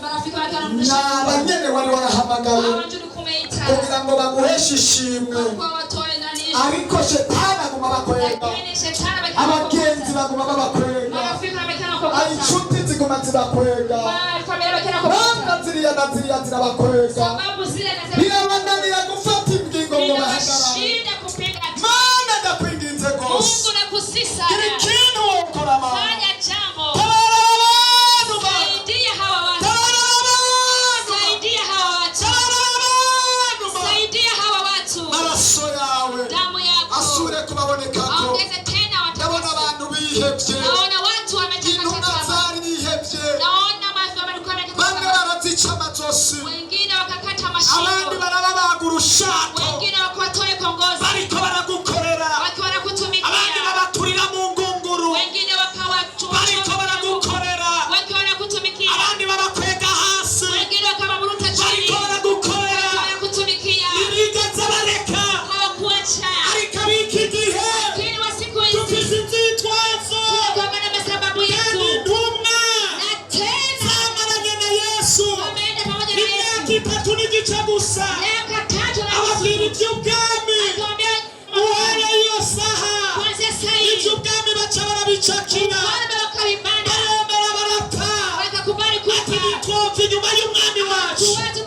S1: marafiki wake wanamrudisha.
S2: n'abanyene wari warahamagaye
S1: Hawa ndio kumeita.
S2: kugira ngo baguheshe ishimwe
S1: Kwa watoe ndani.
S2: ariko shetani aguma bakwega
S1: Lakini shetani
S2: abagenzi baguma babakwega
S1: marafiki wamekana kwa
S2: inshuti ziguma zibakwega
S1: familia wamekana kwa
S2: bana ziriya na ziriya zirabakwega
S1: sababu zile nasema
S2: birabananira gufata ingingo ngo bahagarare
S1: shida kupiga
S2: Mana ndakwinginze rwose
S1: Mungu nakusisa.
S2: gira ikintu wokora mama
S1: Fanya jambo.
S2: tabara abantu Mana
S1: Saidia hawa watu.
S2: tabara abantu
S1: Saidia hawa watu.
S2: tabara abantu Mana
S1: Saidia hawa watu.
S2: amaraso yawe
S1: Damu yako.
S2: asubire kubabonekako
S1: Ongeze tena
S2: ndabona
S1: watu.
S2: abantu bihebye
S1: Naona watu
S2: intumwa
S1: wametakata.
S2: zari bihebye
S1: Naona mafi walikuwa
S2: bamwe
S1: wametakata.
S2: barazica amajosi
S1: Wengine wakakata
S2: abandi
S1: mashino.
S2: barababaga urushato
S1: Wengine wakuwatoe kwa ngozi.
S2: bariko baragukorera
S1: Wakiwa
S2: abandi
S1: wanakutumikia.
S2: babaturira mu ngunguru
S1: Wengine
S2: bariko baragukorera
S1: wakiwa wanakutumikia.
S2: abandi babakwega hasi
S1: Wengine wakawaburuta chini.
S2: bariko baragukorera
S1: Wakiwa wanakutumikia.
S2: ntibigeze bareka
S1: Hawakuacha.
S2: ariko ab'iki gihe
S1: Lakini wa siku hizi
S2: dufise inzitwazo
S1: tunakuwa na sababu
S2: kandi
S1: yetu.
S2: intumwa
S1: Na tena
S2: zamaranye na Yesu
S1: wameenda pamoja na
S2: imyaka
S1: Yesu.
S2: 3 n'igice gusa
S1: Miaka 3 na
S2: ababwira
S1: nusu.
S2: iby'ubwami
S1: Atuambia
S2: uhere iyo saha
S1: kuanzia saa hii.
S2: iby'ubwami baca barabicakira
S1: Ufalme wakavibanda.
S2: baremera barapfa
S1: Wakakubali
S2: ati
S1: kufa.
S2: nitwopfa inyuma y'umwami wacu
S1: Tuwezi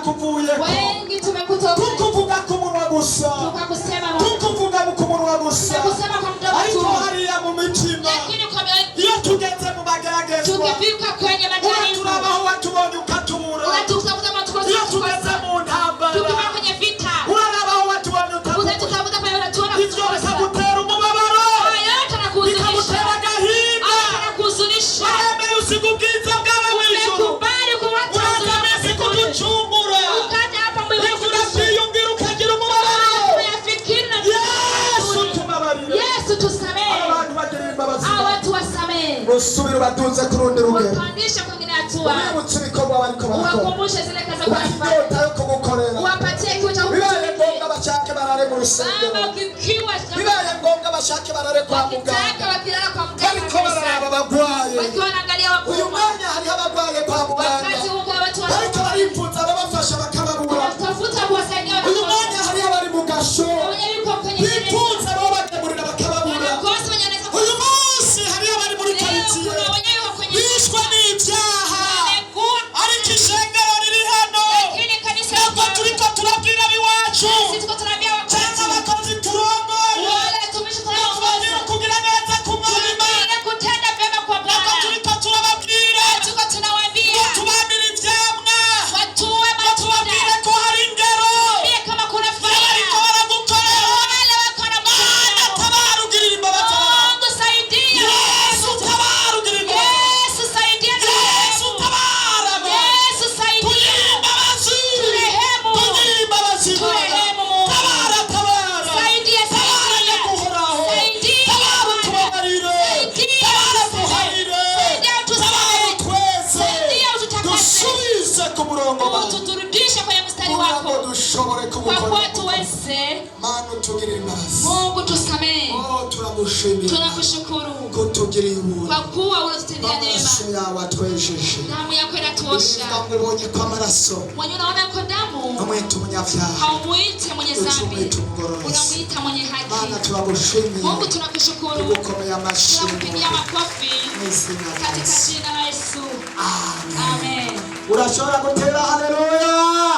S2: twakuvuye
S1: wengi tumekutoka
S2: tukuvuga ku munwa gusa
S1: tukakusema
S2: tukuvuga ku munwa gusa
S1: tukakusema kwa mdomo
S2: ariko
S1: tu
S2: hariya mu mitima
S1: lakini kwa mioyo
S2: iyo tugeze mu mageragezwa
S1: tukifika kwenye majaribu
S2: turabaho watubonye ukatubura
S1: unatutafuta matukosa
S2: iyo tugeze mu ntambara
S1: tukiwa kwenye vita
S2: urabaho watubonye ukatubura
S1: unatutafuta kwenye unatuona
S2: ivyo bikagutera umubabaro
S1: yote anakuhuzunisha
S2: bikagutera agahinda
S1: anakuhuzunisha
S2: waremeye usiga ubwiza bwawe mw'ijuru
S1: umekubali kuwacha
S2: uratameze kuducungura
S1: ukaja hapa mwili
S2: urasiyumvira ukagira umubabaro
S1: unafikiri na
S2: Yesu tubabarire
S1: Yesu tusamehe
S2: abantu bagirira imbabazi
S1: watu wasamehe
S2: usubire ubatunze ku rundi rugero
S1: wapandishe kwingine hatua
S2: ubibutse ibikorwa bariko barakora
S1: uwakumbushe zile kazi za kufanya
S2: inyota yo kugukorera
S1: uwapatie kiu cha
S2: bibaye ngombwa
S1: kutumikia
S2: bashake barare mu rusengero
S1: Baba ukikiwa
S2: bibaye ngombwa bashake barare kwa muganga
S1: wakitaka wakilala kwa
S2: bariko bararaba
S1: mganga
S2: abagwaye
S1: wakiwa wanaangalia
S2: uyu
S1: wakubwa
S2: mwanya hariho abagwaye kwa muganga
S1: wakati huu kwa watu
S2: bariko baripfuza ababafasha bakababura
S1: wanatafuta kuwasaidia
S2: uyu mwanya hariho abari mu gasho
S1: wenye yuko kwenye gereza
S2: bipfuza babagemurira bakababura
S1: wanakosa wenye wanaweza
S2: uyu munsi hariho abari muri karitsiye
S1: kuna wenye yuko kwenye
S2: bishwe n'ibyaha
S1: wamekuwa
S2: ariko ishengero riri hano
S1: lakini kanisa
S2: ntabwo turiko turabwira abiwacu
S1: sisi tuko tunaambia
S2: cyangwa
S1: wakati
S2: abakozi turongoye
S1: wale tumishi
S2: tubagira
S1: tunaongoza
S2: kugira neza ku mwami
S1: tunaambia kutenda vyema kwa
S2: ntabwo
S1: Bwana
S2: turiko turababwira
S1: tuko tunawaambia
S2: tubamira ivyamwa
S1: watuwe matunda
S2: tubabwire ko hari ingero
S1: pia kama kuna
S2: bariko
S1: faida
S2: baragukorera
S1: wale wako na
S2: Mana
S1: mkono
S2: tabara ugirira imbabazi
S1: Mungu saidia
S2: Yesu tabara ugirira imbabazi
S1: Yesu saidia
S2: Yesu tabara
S1: Yesu saidia
S2: tugirira imbabazi
S1: turehemu
S2: tugirira imbabazi
S1: turehemu
S2: tabara tabara
S1: saidia
S2: tabara
S1: saidia
S2: nyaguhoraho
S1: saidia
S2: tabara tubabarire
S1: saidia
S2: tabara tuharire
S1: saidia
S2: tabara
S1: utusamehe
S2: twese
S1: saidia ututakase
S2: dusubize ku murongo wawe
S1: ututurudishe kwenye mstari
S2: kugira ngo
S1: wako
S2: dushobore
S1: kwa kuwa
S2: kugukorera
S1: tuweze
S2: Mana utugirire imbabazi
S1: Mungu tusamehe
S2: turagushimira
S1: tunakushukuru
S2: ko tugiriye ubuntu
S1: kwa kuwa unatutendea neema
S2: amaraso yawe atwejeje
S1: damu yako inatuosha
S2: ngo ubonye ko amaraso
S1: mwenye unaona ko damu
S2: umwita umunyabyaha
S1: haumuite mwenye dhambi
S2: umwita umugororezi
S1: unamuita mwenye
S2: Mana
S1: haki
S2: turagushimiye
S1: Mungu tunakushukuru
S2: tugukomeye amashyi
S1: tunakupigia makofi
S2: mu izina rya
S1: katika
S2: Yesu
S1: jina la Yesu
S2: Amen.
S1: amen
S2: urashobora gutera haleluya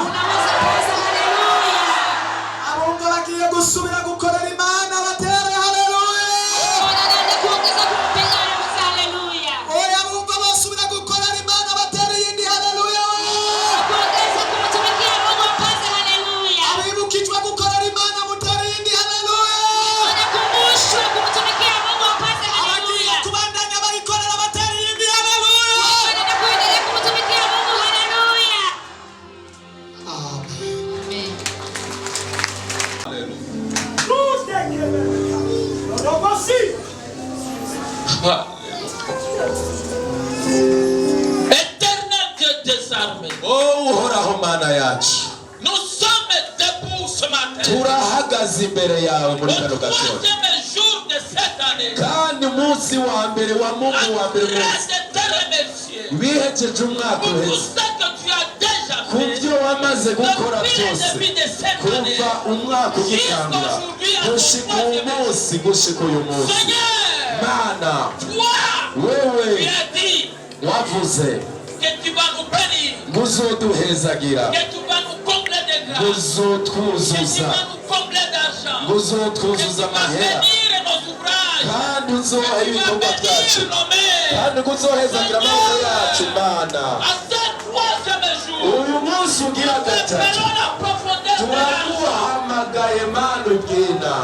S1: unaweza kuanza haleluya
S2: abumva bagiye gusubira gukorera Imana batere haleluya
S1: wanaenda kuongeza kumpiga na haleluya
S2: oya abumva basubira gukorera Imana batere yindi haleluya
S1: kuongeza kumtumikia Mungu mpaze haleluya
S2: abibukijwe gukorera Imana mutere yindi haleluya
S1: wanakumbushwa kumtumikia Mungu mpaze
S2: abagiye
S1: haleluya
S2: kubandanya bayikorera batere yindi haleluya
S1: wanaenda kuendelea kumtumikia Mungu haleluya
S2: Amen.
S1: amen
S6: Éternel Dieu des armées,
S7: Oh uhoraho mana yacu
S6: nous sommes debout ce matin.
S7: turahagaze imbere yawe muri
S6: Au
S7: kano gatondo
S6: troisième jour de cette année,
S7: kandi umunsi wa mbere wa mungu wa mbere
S6: en
S7: munsi
S6: train de te remercier
S7: bihejeje umwaka
S6: pour tout
S7: uheze
S6: ce que tu as déjà
S7: ku
S6: fait
S7: byo wamaze gukora
S6: depuis le
S7: byose
S6: début de cette année.
S7: kuva umwaka ugitangura gushika uyu munsi gushika uyu munsi
S6: Seigneur,
S7: mana
S6: toi,
S7: wewe
S6: tu as dit
S7: wavuze
S6: que tu vas nous bénir,
S7: ngo uzoduhezagira
S6: que tu vas nous combler de
S7: ngo
S6: grâce, que tu
S7: uzotwuzuza
S6: vas nous combler d'argent,
S7: ngo
S6: que tu
S7: uzotwuzuza
S6: vas
S7: amahera
S6: bénir nos ouvrages,
S7: kandi uzoha
S6: que tu vas
S7: ibikorwa byacu
S6: bénir nos mères.
S7: kandi ngo uzohezagira amaboko yacu mana
S6: À ce troisième jour,
S7: uyu munsi ugira
S6: nous
S7: gatatu
S6: appelons la profondeur de l'argent.
S7: turaguhamagaye mana ubwina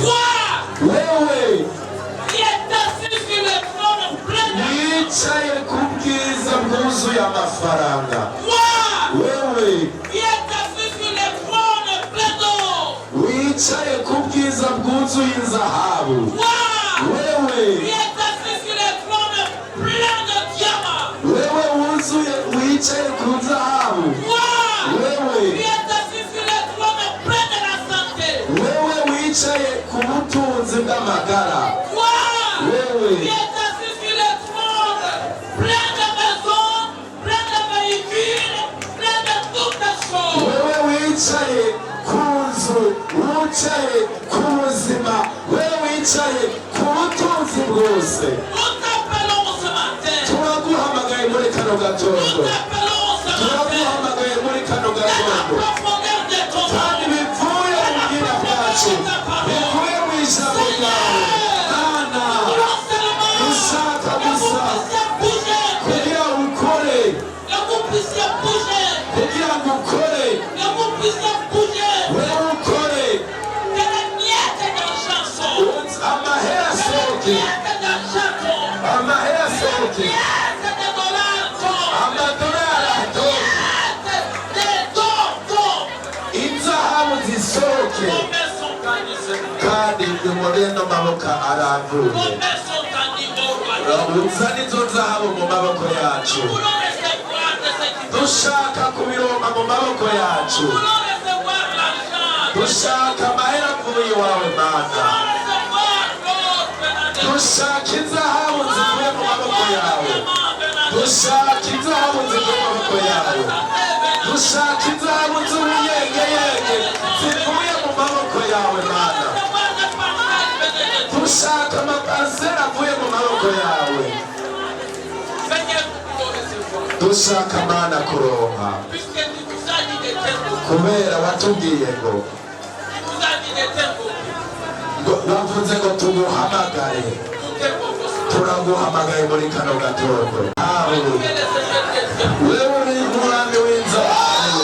S6: Toi,
S7: wewe
S6: qui es assis sur le trône plein d'argent.
S7: wicaye ku bwiza bwuzuye amafaranga
S6: Toi,
S7: wewe
S6: qui es assis sur le trône plein d'or.
S7: wicaye ku bwiza bwuzuye inzahabu
S6: Toi,
S7: wewe
S6: qui es assis sur le trône plein de diamants.
S7: wewe wuzuye wicaye ku nzahabu
S6: Toi,
S7: wewe
S6: qui es assis sur le trône plein de la santé.
S7: wewe wicaye ku butunzi bw'amagara
S6: Toi,
S7: wewe
S6: qui es assis sur le trône plein de maisons, plein de véhicules, plein de toutes les choses.
S7: wewe wicaye ku nzu wicaye ku buzima wewe wicaye ku butunzi bwose
S6: Nous t'appelons ce matin.
S7: turaguhamagaye muri kano
S6: Nous
S7: gatondo
S6: t'appelons ce matin.
S7: turaguhamagaye muri kano gatondo
S6: Profondeur de ton
S7: kandi
S6: âme.
S7: bivuye mu bwira bwacu bivuye mu ijambo ryawe mana dushaka gusa kugira ngo ukore kugira ngo ukore wewe ukore amahera asohoke amahera asohoke amadolari atoke inzahabu zisohoke kandi umubiri n'amaboko arambuye uzana izo nzahabu mu maboko yacu dushaka kubironka mu maboko yacu dushaka amahera avuye iwawe mana dushaka inzahabu zivuye mu maboko yawe dushaka inzahabu zivuye mu maboko yawe dushaka inzahabu z'ubuyengeyenge zivuye mu maboko yawe mana dushaka amaparsera avuye mu maboko yawe dushaka mana kuronka kubera watubwiye ngo wavuze ngo tuguhamagare turaguhamagaye muri kano gatondo wewe uri umwami w'inzahabu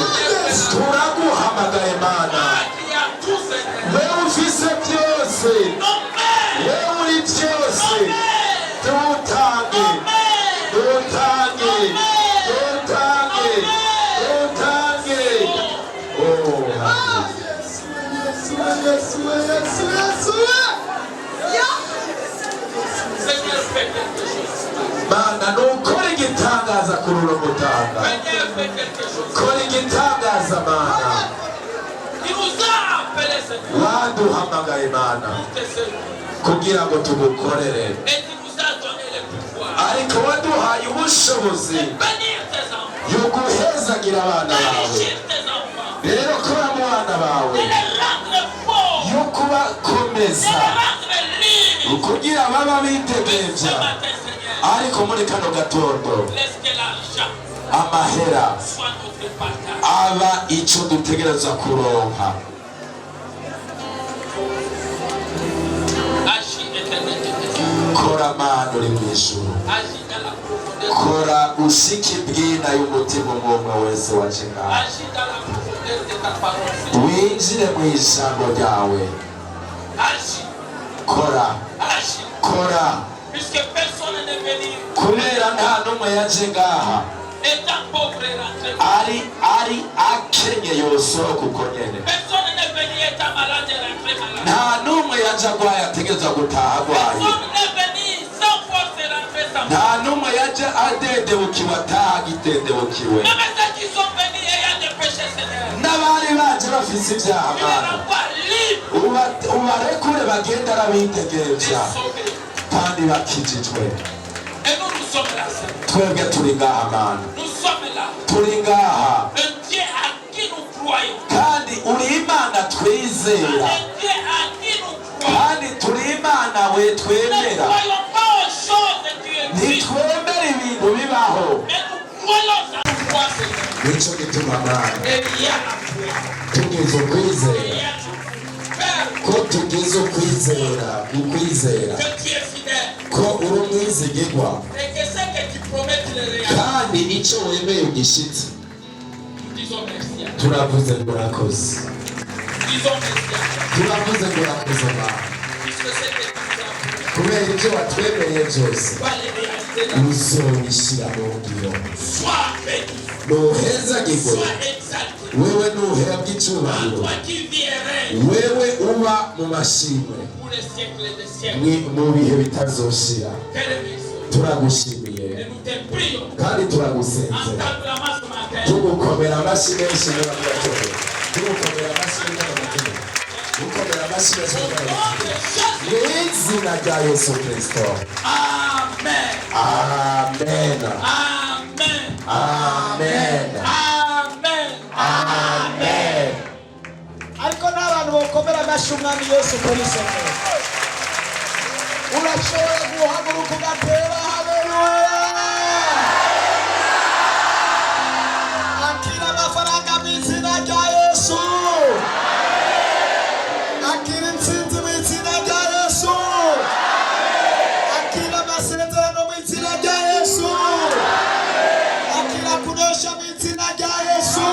S7: turaguhamagaye mana wewe ufise byose wewe uri byose tutange tutange tutange tutange oh mana nukora igitangaza kuri uno mutanga kora igitangaza mana waduhamagaye mana kugira ngo tugukorere ariko waduhaye ubushobozi yo guhezagira abana bawe rero kora mu bana bawe yo kubakomeza kugira baba bitegereje ariko muri kano gatondo amahera aba icyo dutegereza kuronka kora mana uri mu ijuru kora ushike ibwina y'umutima umwe wese waje ngaho winjire mu ijambo ryawe kora kora kubera nta n'umwe yaje ngaha ari akenye yosohoka uko nyene nta n'umwe yaje agwaye ategereza gutaha agwaye nta n'umwe yaje adedebukiwe ataha agitedebukiwe n'abari baje bafise ibyaha mana ubarekure bagenda arabitegereja kandi bakijijwe twebwe turi ngaha mana turi ngaha kandi uri imana twizera kandi turi imana we twemera ntitwemera ibintu bibaho nicyo gituma mana tugize ukwizera ko tugize ukwizera ukwizera ko uri umwizigirwa kandi icyo wemeye ugishitse turavuze ngo urakoze turavuze ngo urakoze mana kubera ibyo watwemereye byose uzobishyira mu ngiro nuhezagirwe wewe nuhebwa icyubahiro wewe uba mu mashimwe mu bihe bitazoshira turagushimiye kandi turagusenze tugukomera amashyi menshi n'abaturage tugukomera amashyi n'abaturage tugukomera amashyi menshi n'abaturage mu izina rya Yesu Kristo amen amen amen amen amen
S2: ariko n'abantu bakomera amashyi umwami Yesu kuri soko urashobora guhaguruka ugatera haleluya. Akira amafaranga mu izina rya Yesu. Akira intsinzi mu izina rya Yesu. Akira amasezerano mu izina rya Yesu. Akira kunesha mu izina rya Yesu.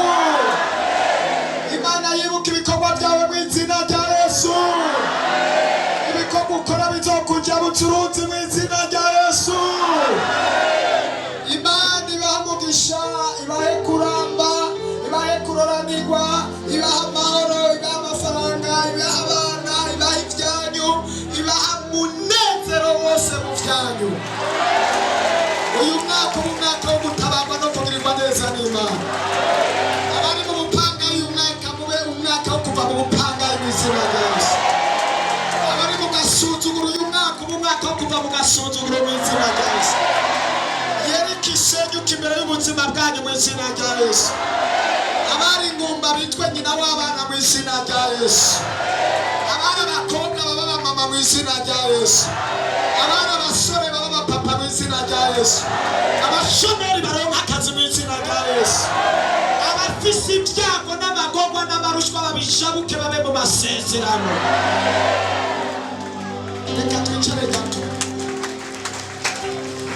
S2: Imana yibuka ibikorwa byawe mu izina rya Yesu. Ibikorwa ukora bizokujya bucuruzi mu izina rya Yesu. Imana ibaha umugisha, ibahe kuramba, ibahe kuroranirwa, ibaha amahoro, ibaha amafaranga, ibaha abana, ibaha ibyanyu, ibaha umunezero wose mu byanyu. Uyu mwaka uba umwaka wo gutabarwa no kugirirwa neza n'Imana. Abari mu bupanga uyu mwaka mube umwaka wo kuva mu bupanga mu izina rya Yesu. Abari mu gasuzuguro uyu mwaka uba umwaka wo kuva mu gasuzuguro mu izina rya Yesu. Yereka isenyuka imbere y'ubuzima bwanyu mu izina rya Yesu. Abari ingumba bitwe nyina w'abana mu izina rya Yesu. Abari abakobwa baba abamama mu izina rya Yesu. Abari abasore baba abapapa mu izina rya Yesu. Abashomeri baronka akazi mu izina rya Yesu. Abafise ibyago n'amagorwa n'amarushwa babishabuke babe mu masezerano. Reka twicare gato.